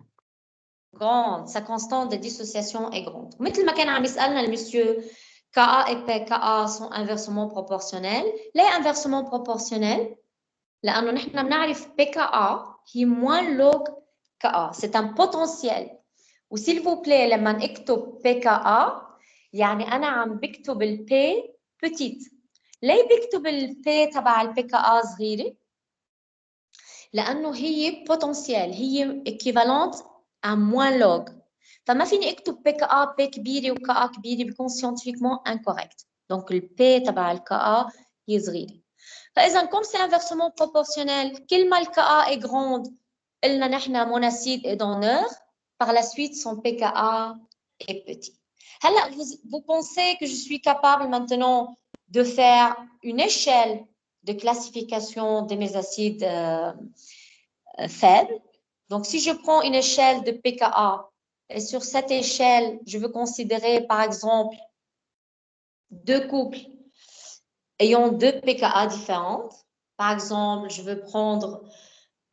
grande, sa constante de dissociation est grande. مثل ما كان عم يسألنا المسيو KA et PKA sont inversement proportionnels. Les inversement proportionnels لأنه نحن بنعرف PKA هي moins log KA. C'est un potentiel. و s'il vous plaît لما نكتب PKA يعني أنا عم بكتب ال P petite. ليه بكتب ال P تبع ال PKA صغيرة؟ لأنه هي potentiel. هي équivalente à moins log. فما فيني اكتب PKA P كبيرة و KA كبيرة بيكون scientifiquement incorrect. Donc le P تبع ال KA هي صغيرة. فإذا comme c'est inversement proportionnel, كل ما le KA est grande, قلنا نحن mon acide est donneur. Par la suite, son PKA est petit. هلا vous pensez que je suis capable maintenant de faire une échelle de classification de mes acides faibles. Donc, si je prends une échelle de PKA, et sur cette échelle, je veux considérer, par exemple, deux couples ayant deux PKA différentes. Par exemple, je veux prendre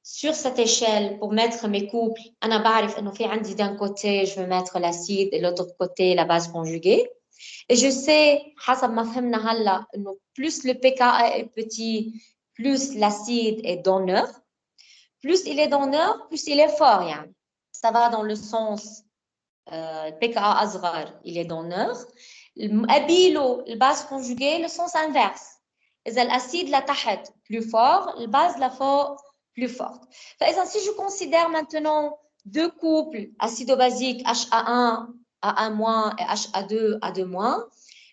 sur cette échelle pour mettre mes couples. أنا بعرف إنه في عندي d'un côté, je veux mettre l'acide et l'autre côté, la base conjuguée. Et je sais, حسب ما فهمنا هلا, إنه plus le PKA est petit, plus l'acide est donneur. Plus il est donneur, plus il est fort. يعني. Ça va dans le sens PKA أصغر, il est donneur. قبيله الباز conjuguée, le sens inverse. إذا الأسيد لتحت plus fort, الباز لفوق plus forte. فإذا si je considère maintenant deux couples acido-basiques HA1, A1- et HA2, A2-,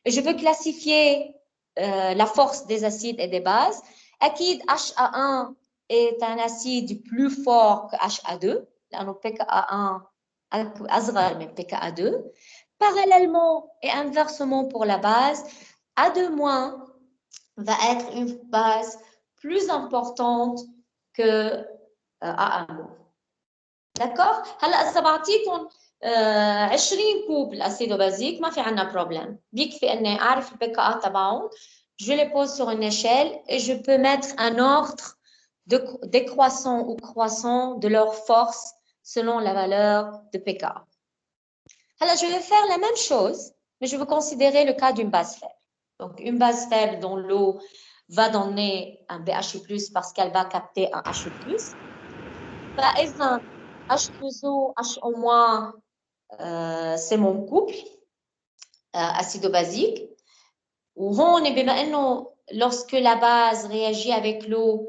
et je veux classifier la force des acides et des bases, أكيد HA1 est un acide plus fort que HA2, لأنه PKA1 أصغر من PKA2. Parallèlement et inversement pour la base, A2- va être une base plus importante que A1. D'accord? هلا إذا بعطيكم 20 كوب الأسيدو بازيك ما في عنا بروبلème. بيكفي إني أعرف البكاءات تبعهم. Je les pose sur une échelle et je peux mettre un ordre décroissant ou croissant de leur force selon la valeur de pKa. Alors, je vais faire la même chose, mais je veux considérer le cas d'une base faible. Donc, une base faible dont l'eau va donner un BH+, parce qu'elle va capter un H+. فإذا H2O, HO-, c'est mon couple acido-basique. وهون بما إنه lorsque la base réagit avec l'eau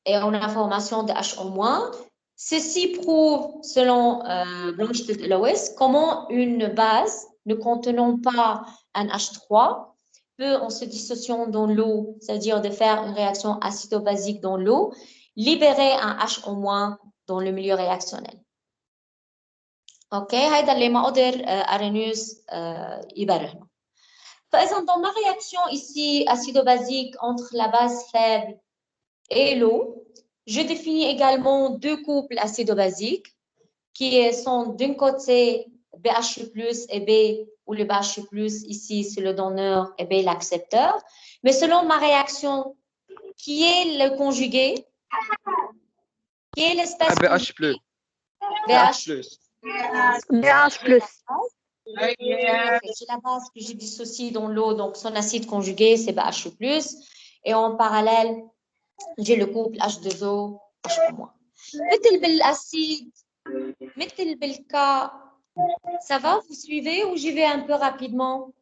et on a la formation de HO-, ceci prouve, selon Bronsted et Lewis, comment une base ne contenant pas un H3 peut, en se dissociant dans l'eau, c'est-à-dire de faire une réaction acido-basique dans l'eau, libérer un HO- dans le milieu réactionnel. OK, هيدا اللي ما قدر أرينيوس يبرهنه. فإذا dans ma réaction ici acido-basique entre la base faible et l'eau, je définis également deux couples acido-basiques qui sont d'un côté BH+ et B, où le BH+ ici c'est le donneur et B l'accepteur. Mais selon ma réaction, qui est le conjugué? Qui est l'espèce BH+. BH+. BH+. C'est la base que j'ai dissociée dans l'eau, donc son acide conjugué c'est BH+. Et en parallèle, j'ai le couple H2O, H-. مثل بالacide, مثل بالcas, ça va, vous suivez ou j'y vais un peu rapidement?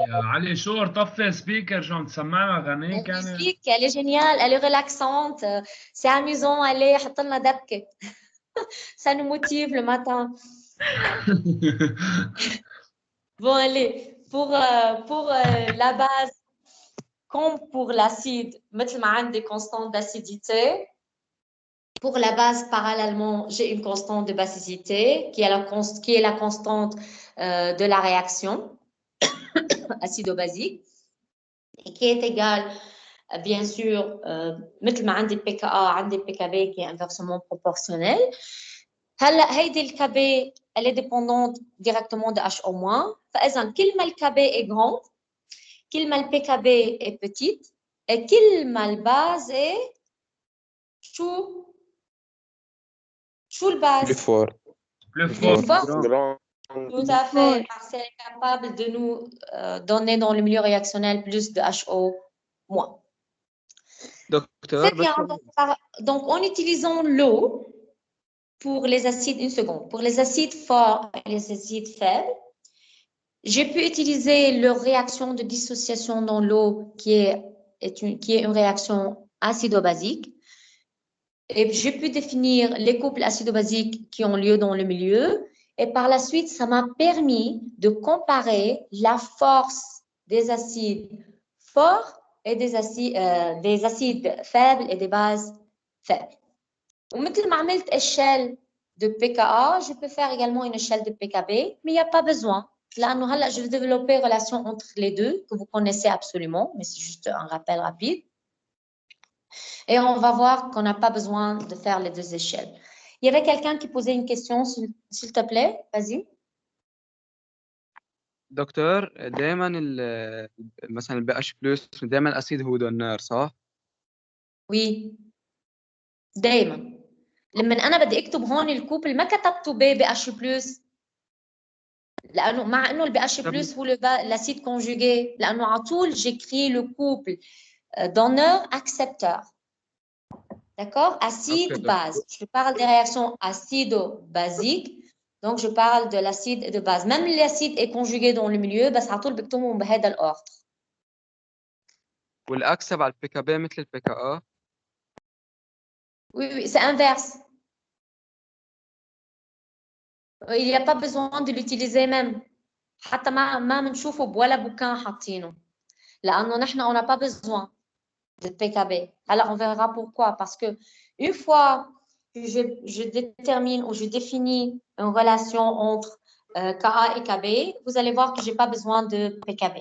يا علي شور طفي سبيكر شو عم تسمعنا اغاني La كان musique, elle est géniale, elle est relaxante, c'est amusant, allez, حط لنا دبكة. Ça nous motive le matin. Bon, allez, pour la base, comme pour l'acide, مثل ما عندي constante d'acidité. Pour la base, parallèlement, j'ai une constante de basicité qui est la constante de la réaction acido-basique et qui est égale, bien sûr, مثل ما عندي PKA, عندي PKB qui est inversement proportionnel. هلا هيدي الكB, elle est dépendante directement de HO-. فإذا كل ما الكB est grande, كل ما الPKB est petite, كل ما الباز ايه شو plus الباز fort. Plus plus fort. fort. Grand. Tout à fait, parce qu'elle est capable de nous donner dans le milieu réactionnel plus de HO moins. دكتور C'est بس bien. Donc, en utilisant l'eau pour les acides, une seconde, pour les acides forts et les acides faibles, j'ai pu utiliser leur réaction de dissociation dans l'eau qui est une réaction acido-basique. Et j'ai pu définir les couples acido-basiques qui ont lieu dans le milieu. Et par la suite, ça m'a permis de comparer la force des acides forts et des acides faibles et des bases faibles. ومثل ما عملت échelle de pKa, je peux faire également une échelle de pKb, mais il n'y a pas besoin. لأنه هلا je vais développer une relation entre les deux que vous connaissez absolument, mais c'est juste un rappel rapide. Et on va voir qu'on n'a pas besoin de faire les deux échelles. Il y avait quelqu'un qui posait une question, s'il te plaît, vas-y. دكتور دائما مثلا البي اتش بلس دائما الاسيد هو دونر صح؟ Oui, دايما. لما انا بدي اكتب هون الكوبل ما كتبته بي اتش بلس لانه مع انه البي اتش بلس هو الاسيد كونجوجي لانه على طول جيكري لو كوبل donneur accepteur. D'accord? Acide base. Je parle des réactions acido-basiques. Donc, je parle de l'acide de base. Même l'acide est conjugué dans le milieu, بس على طول بكتبهم بهذا الأوردر. والاكسب على البي كا مثل البي كا ا؟ Oui, oui, c'est inverse. Il n'y a pas besoin de l'utiliser même. حتى ما بنشوفه بولا بوكان حاطينه. لأنه نحن on n'a pas besoin de PKB. Alors, on verra pourquoi. Parce que une fois que je détermine ou je définis une relation entre Ka et Kb, vous allez voir que je n'ai pas besoin de PKB.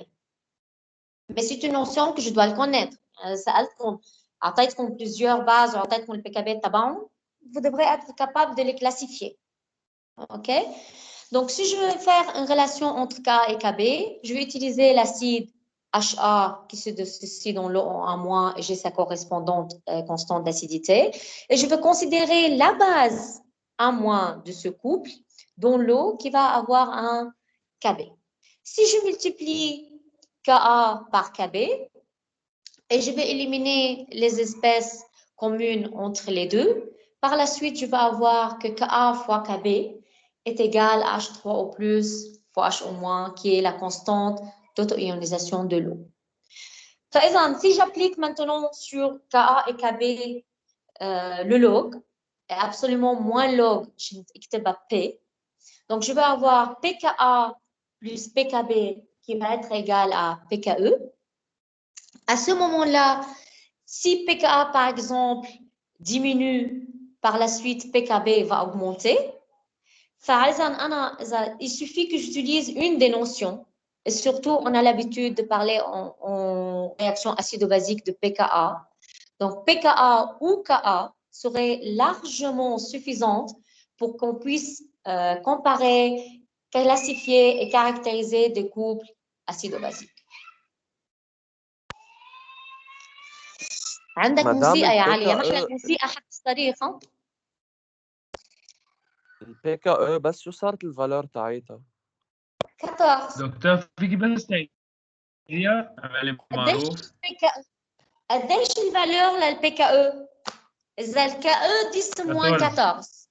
Mais c'est une notion que je dois le connaître. سألتكم أعطيتكم plusieurs bases وأعطيتكم le PKB تبعهم. Vous devrez être capable de les classifier. OK? Donc, si je veux faire une relation entre Ka et Kb, je vais utiliser l'acide HA qui se dissocie dans l'eau en moins et j'ai sa correspondante constante d'acidité. Et je veux considérer la base en moins de ce couple dans l'eau qui va avoir un Kb. Si je multiplie Ka par Kb et je vais éliminer les espèces communes entre les deux, par la suite, je vais avoir que Ka fois Kb est égal à H3O+, fois H-, qui est la constante d'auto-ionisation de l'eau. Si j'applique maintenant sur Ka et Kb le log, est absolument moins log, je vais P. Donc, je vais avoir pKa plus pKb qui va être égal à pKe. À ce moment-là, si pKa, par exemple, diminue, par la suite, pKb va augmenter. Il suffit que j'utilise une des notions, et surtout, on a l'habitude de parler en réaction acido-basique de pKa. Donc, pKa ou Ka serait largement suffisante pour qu'on puisse comparer, classifier et caractériser des couples acido-basiques. عندك موسيقى يا علي، محلى الموسيقى حق الصريخ. البي كا بس شو صارت الفالور تاعيتها؟ 14. دكتور فيكي بس تعيديها عملي معروف. قديش الفالور للبي كا؟ إذا الكا 10 -14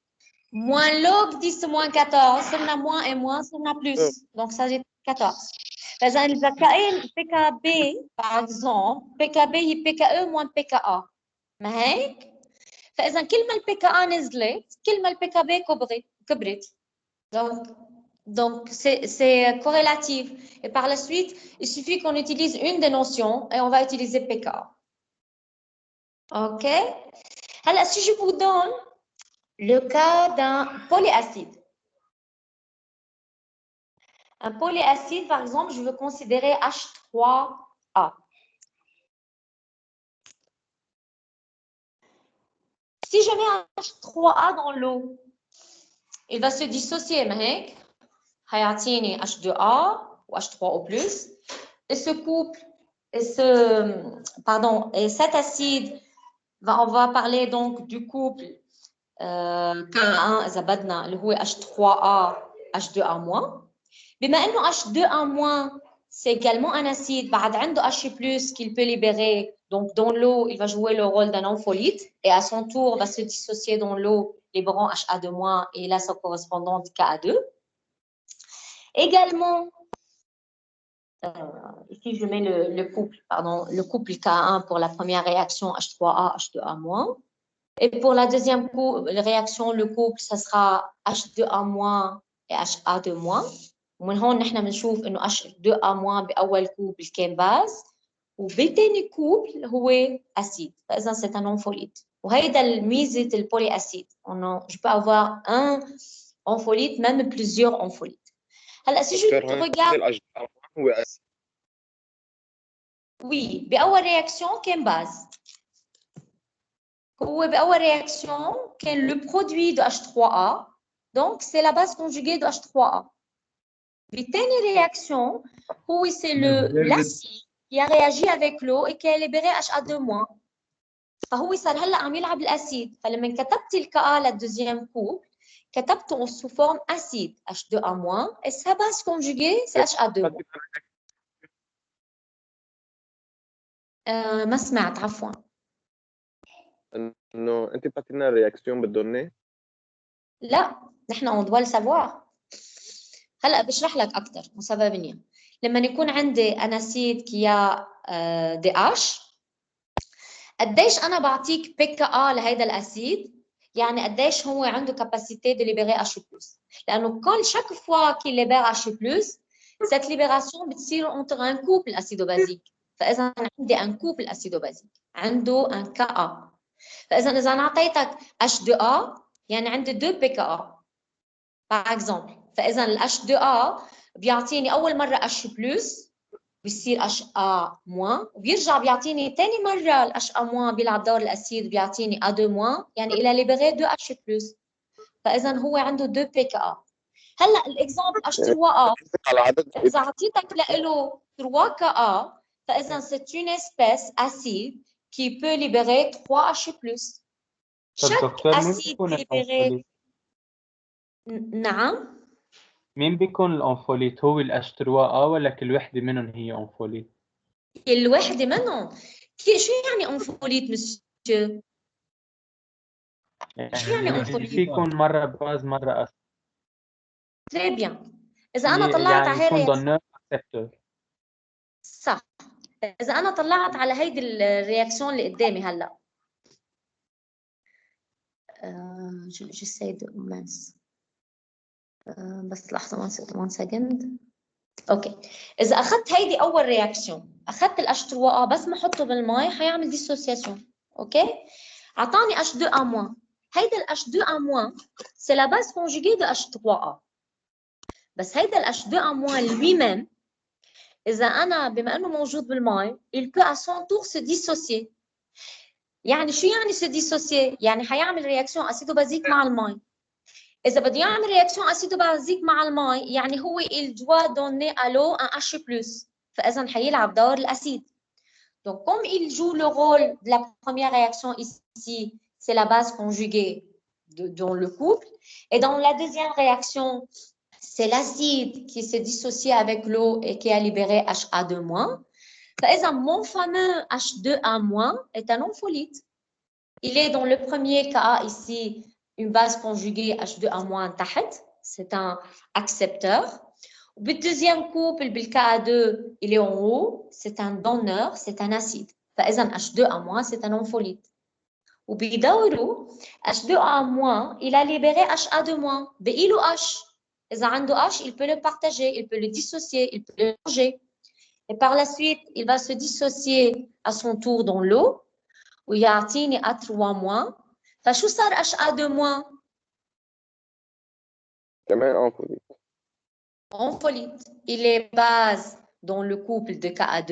moins log 10 -14 صرنا moins et moins صرنا plus. Donc ça fait 14. فإذا البي كا بي par exemple بي كا بي هي بي كا moins بي كا ا. ما هيك؟ فإذا كل ما البي كا ا نزلت كل ما البي كا بي كبرت. Donc, c'est corrélatif. Et par la suite, il suffit qu'on utilise une des notions et on va utiliser pK. OK? Alors, si je vous donne le cas d'un polyacide. Un polyacide, par exemple, je veux considérer H3A. Si je mets un H3A dans l'eau, il va se dissocier, mais هيعطيني H2A ou H3O+. Et ce couple et cet acide, on va parler donc du couple K1 إذا بدنا اللي هو H3A H2A-. بما إنه H2A-, c'est également un acide, بعد عنده H+, qu'il peut libérer. Donc, dans l'eau, il va jouer le rôle d'un ampholyte et à son tour, va se dissocier dans l'eau, libérant HA2- et là, sa correspondante Ka2. Également, ici, je mets le couple K1 pour la première réaction H3A, H2A-. Et pour la deuxième réaction, le couple, ça sera H2A- et HA2-. ومن هون نحن بنشوف انه H2A- باول كوبل كان باز وبالتاني كوبل هو اسيد، فاذا c'est un ampholyte. وهيدا الميزه البولي اسيد، انه je peux avoir un ampholyte même plusieurs ampholytes. هلا si je regarde هو اسيد. Oui, باول رياكسيون كان باز. هو باول رياكسيون كان le produit de H3A, donc c'est la base conjuguée de H3A. بالتاني réaction, oui, c'est l'acide qui a réagi avec l'eau et qui a libéré HA2-. فهو صار هلا عم يلعب الاسيد، فلما كتبت الكا للدوزيام كوب كتبته sous forme acide H2A- et sa base conjuguée c'est HA2. ما سمعت عفوا. انه انت بتعطينا الرياكسيون بالدوني؟ لا، نحن on doit le savoir. هلا بشرح لك اكثر مسببين. لما يكون عندي اناسيد كيا دي اش، قديش انا بعطيك بي كا ا لهيدا الاسيد، يعني قديش هو عنده كاباسيتي دو ليبيري اتش بلس، لانه كل شاك فوا كي ليبير اتش بلس cette libération بتصير entre un couple acido-basique. فاذا عندي un couple acido-basique عنده un كا ا، فاذا اذا انا اعطيتك H2A يعني عندي 2 بي كا ا par exemple. فاذا ال H2A بيعطيني اول مره H بلس بيصير HA- وبيرجع بيعطيني ثاني مره ال HA- بيلعب دور الاسيد بيعطيني A2-، يعني الى ليبري 2 H بلس. فاذا هو عنده 2 بي كا ا. هلا الاكزامبل H3A اذا اعطيتك له 3 كا ا، فاذا c'est une espèce acide qui peut libérer 3 H plus. chaque acide libéré. نعم، مين بيكون الأنفوليت؟ هو الأشترواء ولا كل وحدة منهم هي أنفوليت؟ كل وحدة منهم. شو يعني أنفوليت مسيو؟ شو يعني أنفوليت؟ في يكون مرة باز مرة أسيد. تري بيان. إذا أنا طلعت على يعني يكون دونر أكسبتور. صح. إذا أنا طلعت على هيدي الرياكسيون اللي قدامي هلا. j'essaie de mince. بس لحظة 1 سكند. اوكي، اذا اخذت هيدي اول رياكسيون، اخذت الاشترواء بس ما احطه بالماء حيعمل ديسوسياسيون. اوكي، اعطاني H2A-. هيدا ال H2A- c'est la base conjuguée de H3A. بس هيدا ال H2A- lui-même اذا انا بما انه موجود بالماء il peut à son tour se dissocier. يعني شو يعني se dissocier؟ يعني حيعمل رياكسيون اسيدو-بازيك مع الماء. إذا بده يعمل رياكسيون اسيدو-بازيك مع الماء يعني هو il doit donner à l'eau un H+. فإذا حيلعب دور الأسيد. Donc comme il joue le rôle de la première réaction ici, c'est la base conjuguée dans le couple. Et dans la deuxième réaction, c'est l'acide qui se dissocie avec l'eau et qui a libéré HA2-. فإذا mon fameux H2A- est un ampholyte. Il est dans le premier cas ici, une base conjuguée H2A- تحت, c'est un accepteur. Le deuxième couple, le cas 2, il est en haut, c'est un donneur, c'est un acide. فإذا H2A-, c'est un ampholyte. وبيدوروا H2A-, il a libéré HA2-. بقي له H. إذا عنده H, il peut le partager, il peut le dissocier, il peut le changer. Et par la suite, il va se dissocier à son tour dans l'eau. ويعطيني A3-. فشو صار HA2-؟ كمان أنفوليت. Ampholyte. Il est base dans le couple de Ka2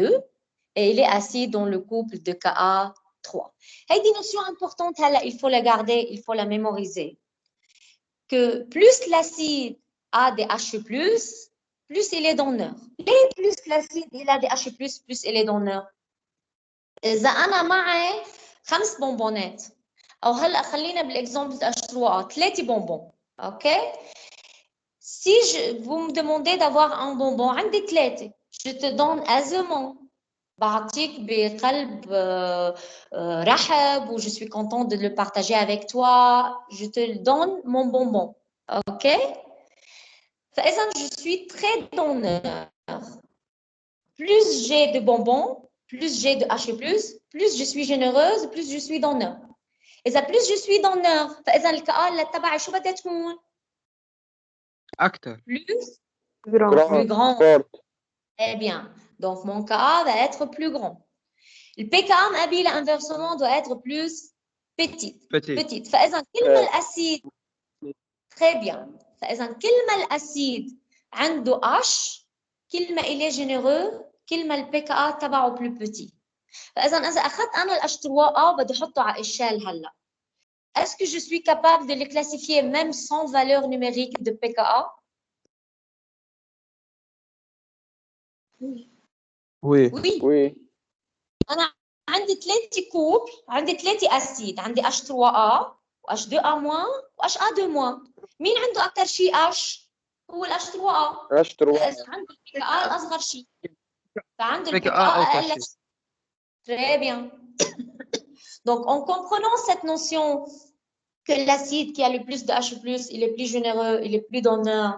et il est acide dans le couple de Ka3. هيدي notion importante, il faut la garder, il faut la mémoriser. Que plus l'acide a des H+, plus plus il est donneur. ليه plus l'acide il a des H+, plus il est donneur. إذا أنا معي 5 بونبونات أو هلا خلينا بالإكزامبل H3A 3 bonbons. OK? Si vous me demandez d'avoir un bonbon عندي 3 je te donne aisément بعطيك بقلب رحب و je suis contente de le partager avec toi. Je te donne mon bonbon. OK? فإذا je suis très donneur. Plus j'ai de bonbons, plus j'ai de H+, plus je suis généreuse, plus je suis donneur. إذا plus je suis donneur فإذا الكآ تبعي شو بدها تكون؟ أكتر. Plus Grand. grand. Fort. Eh bien, donc mon KA va être plus grand. Le PKA مقابل inversement doit être plus petite. Petite. فإذا كل ما الأسيد très bien. فإذا كل ما الأسيد عنده H كل ما il est généreux كل ما ال PKA تبعه plus petit. فإذا إذا أخذت أنا ال H3A بدي أحطه على إشال هلا. Est-ce que je suis capable de les classifier même sans valeur numérique de PKA? Oui. Oui. أنا عندي 3 كوبل، عندي 3 أسيد، عندي H3A و H2A- و HA2-. مين عنده أكثر شيء H؟ هو ال H3A. إذا عنده ال PKA الأصغر شيء. فعنده ال PKA أقل شيء. Très bien. Donc, en comprenant cette notion que l'acide qui a le plus de H+, il est plus généreux, il est plus donneur,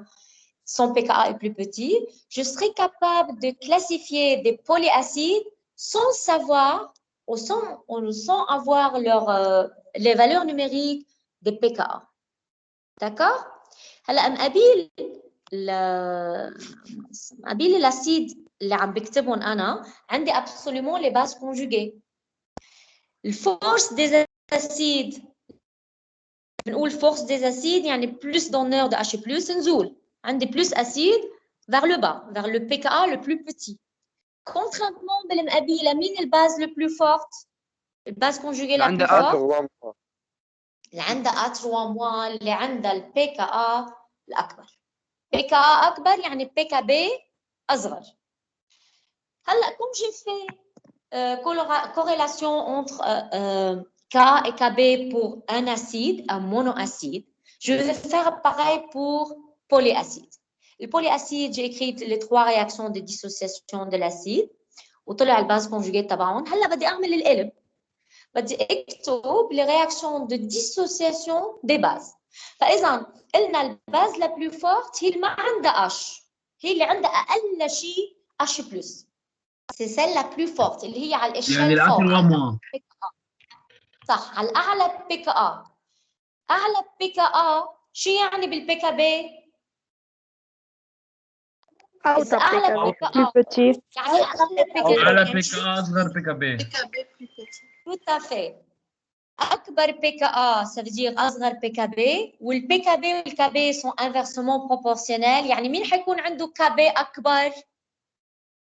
son pKa est plus petit, je serai capable de classifier des polyacides sans savoir ou sans avoir les valeurs numériques des pKa. D'accord? هلا مقابل l'acide اللي عم بكتبهم أنا عندي absolument les bases conjuguées. الفورس des acides بنقول force des acides يعني plus donneur de H+, نزول. عندي plus acide vers le bas, vers le pKa le plus petit. Contrairement بالمقابلة مين الباز le plus forte؟ الباز conjuguée la plus forte؟ اللي عندها A3- اللي عندها ال pKa الأكبر. pKa أكبر يعني pKb أصغر. هلا comme j'ai fait corrélation entre K et Kb pour un acide, un monoacide, je vais faire pareil pour polyacide. Le polyacide, j'ai écrit les 3 réactions de dissociation de l'acide وطلع الباز conjuguée تبعهم. هلا بدي أعمل القلب. بدي أكتب les réactions de dissociation des bases. فإذا قلنا الباز la plus forte هي اللي ما عندها H. هي اللي عندها أقل شيء H+. C'est celle la plus forte اللي هي على الإشل يعني فوق. الأقوى. صح، على الأعلى PKA. أعلى PKA شو يعني بالPKB؟ أوطى أعلى PKB plus petit. يعني أقل PKB. أعلى PKA أصغر PKB. Tout à fait. أكبر PKA ça veut dire أصغر PKB والPKB والKB sont inversement proportionnels. يعني مين حيكون عنده KB أكبر؟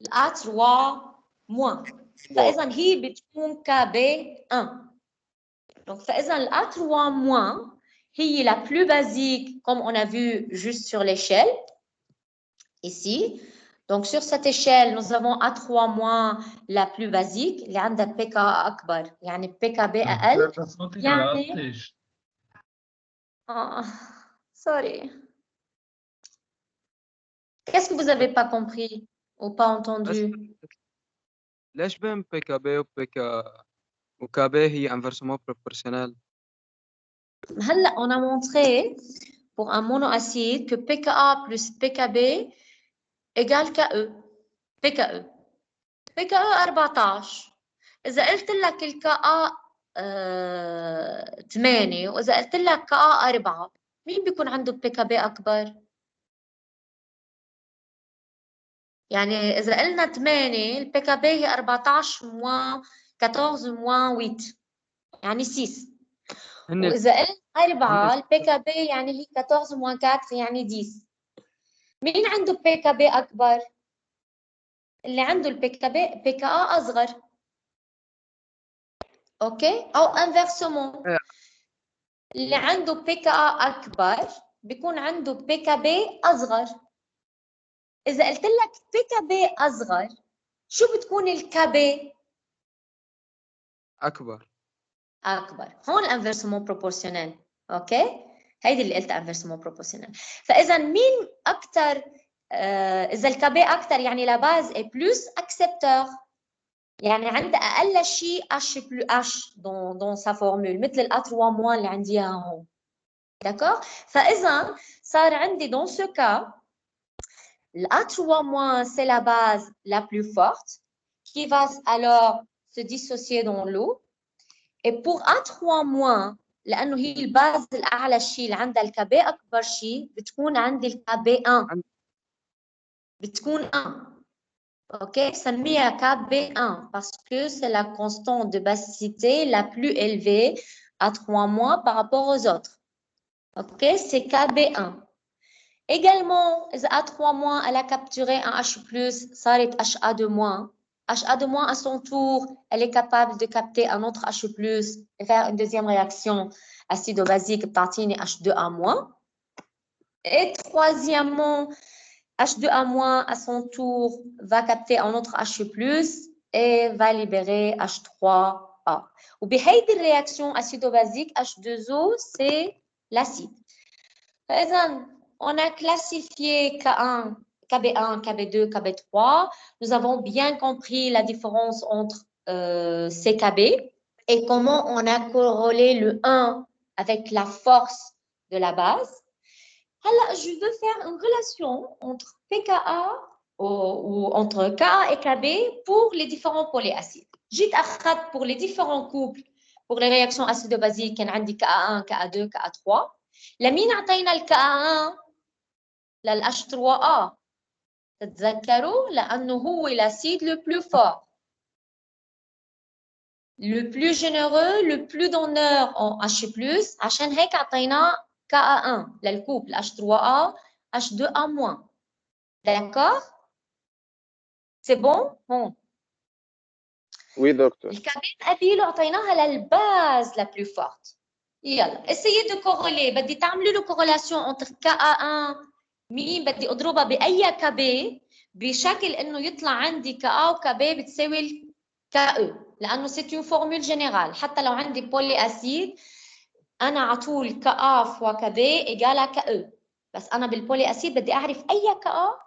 الA3-. فإذا هي بتكون KB1. Donc, la 3- هي la plus basique, comme on a vu juste sur l'échelle, ici. Donc, sur cette échelle, nous avons A3- la plus basique, اللي عندها PKA أكبر, يعني PKB أقل. يعني... sorry. Qu'est-ce que vous n'avez pas compris ou pas entendu? ليش بين PKB وKB هي inversement proportionnel? هلا on a montré pour un monoacide que pKa plus pKb égale KE. PKE 14. إذا قلت لك الKa 8 وإذا قلت لك Ka 4 مين بيكون عنده PKb أكبر؟ يعني إذا قلنا 8 الPKb هي 14 moins 14 moins 8 يعني 6. وإذا قلنا 4 الPKb يعني هي 14 moins 4 يعني 10. مين عنده PKb أكبر؟ اللي عنده الPKB PKA أصغر. أوكي؟ أو inversement اللي عنده PKA أكبر بيكون عنده PKB أصغر. إذا قلت لك PKB أصغر شو بتكون الكB؟ أكبر. أكبر. هون الانفيرسمون بروبورسيونيل. أوكي؟ هيدي اللي قلتها انفيرسمون بروبورسيونيل. فإذا مين أكثر إذا الكB أكثر يعني لا باز est plus accepteur. يعني عندها أقل شيء H plus H dans sa formule مثل ال A3- اللي عندي إياها هون. D'accord? فإذا صار عندي dans ce cas le A3- c'est la base la plus forte qui va alors se dissocier dans l'eau. Et pour A3- لأنه هي الباز الأعلى شيء اللي عندها الكB أكبر شيء بتكون عندي الكB1 بتكون 1. OK, بسميها KB1 parce que c'est la constante de basicité la plus élevée à 3 mois par rapport aux autres. OK, c'est KB1. Également, à 3 mois, elle a capturé un H+, صارت HA2-. HA2- à son tour, elle est capable de capter un autre H+, et faire une deuxième réaction acido-basique, بتعطيني H2A-. Et troisièmement, H2A- à son tour, va capter un autre H+, et va libérer H3A. وبهيدي الرياكtion acido-basique, H2O, c'est l'acide. فإذا on a classifié K1, KB1, KB2, KB3. Nous avons bien compris la différence entre ces KB et comment on a corrélé le 1 avec la force de la base. Alors, je veux faire une relation entre pKa ou entre Ka et Kb pour les différents polyacides. J'ai أخذت pour les différents couples pour les réactions acido-basiques كان عندي Ka1, Ka2, Ka3. لمين أعطينا الكA1 لل H3A تتذكروا لأنه هو l'acide le plus fort, le plus généreux, le plus donneur en H+, عشان هيك أعطينا Ka1 للكوبل H3A H2A-. D'accord? C'est bon? Bon. Oui, docteur. الكابين قبيله أعطيناها للباز la plus forte. يلا essayez de corréler. بدي تعملوا له corrélation entre Ka1 مين بدي اضربها باي كب بشكل انه يطلع عندي كا وكب بتساوي كا لانه سيت اون فورمول جينيرال. حتى لو عندي بولي اسيد انا على طول كا فوا كب ايجال كا، بس انا بالبولي اسيد بدي اعرف اي كا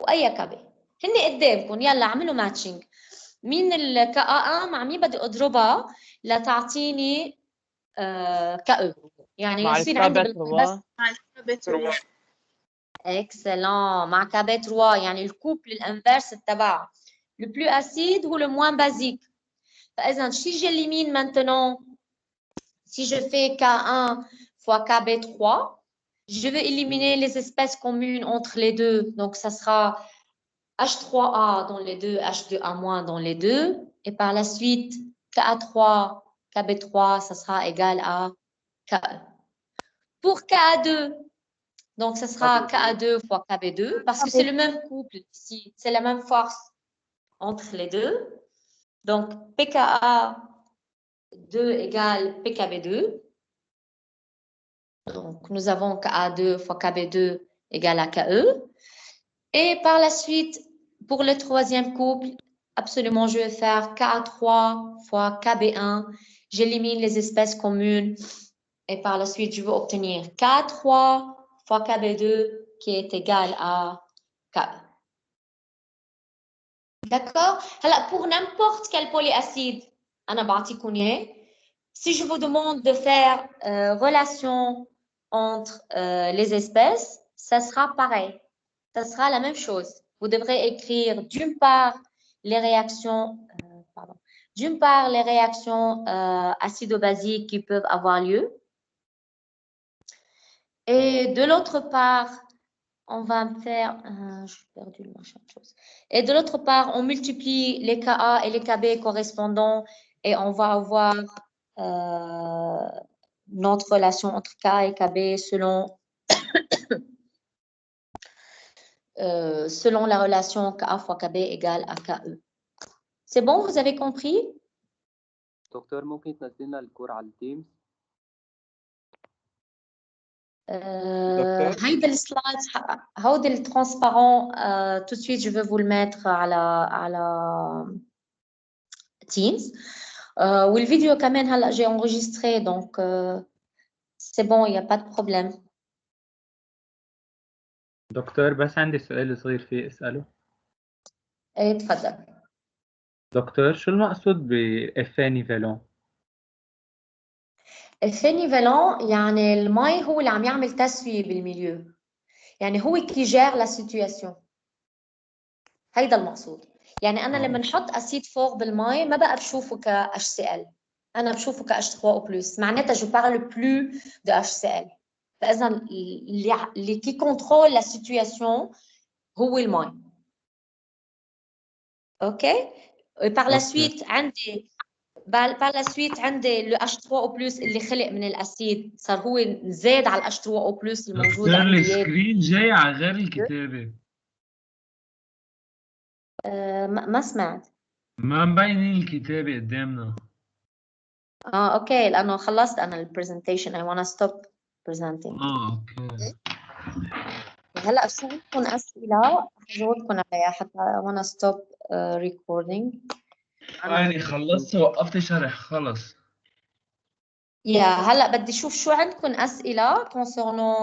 واي كب. هن قدامكم، يلا اعملوا ماتشنج. مين الكا مع مين بدي اضربها لتعطيني كا؟ يعني يصير عندي بس مع الكابي 3. Excellent. مع KB 3 يعني الكوبل الانفرس تبعه. Le plus acide ou le moins basique. فإذا si j'élimine maintenant, si je fais K1 fois KB3, je vais éliminer les espèces communes entre les deux. Donc, ça sera H3A dans les deux, H2A- dans les deux. Et par la suite, Ka3, KB3, ça sera égal à KE. Pour Ka2, donc, ce sera Ka2 fois Kb2 parce que c'est le même couple ici. C'est la même force entre les deux. Donc, pKa2 égale pKb2. Donc, nous avons Ka2 fois Kb2 égale à Ke. Et par la suite, pour le troisième couple, absolument, je vais faire Ka3 fois Kb1. J'élimine les espèces communes. Et par la suite, je vais obtenir K3 fois Kb2 qui est égal à K. D'accord? Alors, pour n'importe quel polyacide, si je vous demande de faire relation entre les espèces, ça sera pareil. Ça sera la même chose. Vous devrez écrire d'une part les réactions, acido-basiques qui peuvent avoir lieu. Et de l'autre part, on va faire, j'ai perdu le machin de chose. Et de l'autre part, on multiplie les Ka et les Kb correspondants et on va avoir notre relation entre K et Kb selon, selon la relation Ka fois Kb égale à Ke. C'est bon, vous avez compris? دكتور ممكن تنزلنا الكور على التيمز؟ دكتور هيدا السلايد هودي الترانسبارون tout de suite je vais vous le mettre على Teams والفيديو كمان هلا j'ai enregistré donc c'est bon il y a pas de problème. دكتور بس عندي سؤال صغير فيه اساله. ايه تفضل. دكتور شو المقصود بإفيه نيفالون؟ الفي نيفالون يعني المي هو اللي عم يعمل تسوية بالميليو، يعني هو كي جير لا سيتوياسيون، هيدا المقصود. يعني انا لما نحط اسيد فور بالمي ما بقى بشوفه ك HCl، انا بشوفه ك H3O+، معناتها جو بارل بلو دو HCl. فاذا اللي كي كونترول لا سيتوياسيون هو المي. اوكي. par la suite عندي par la suite عندي le H3O+ اللي خلق من الاسيد، صار هو زاد على ال H3O+ الموجود دكتور عندي. السكرين جاي على غير الكتابة. ما سمعت. ما مبينين الكتابة قدامنا. اوكي لانه خلصت انا البرزنتيشن. I wanna stop presenting. اوكي. هلا شو عندكم اسئله حجاوبكم عليها حتى I wanna stop recording. يعني خلصت وقفت شرح خلص. هلا بدي اشوف شو عندكم اسئله concernant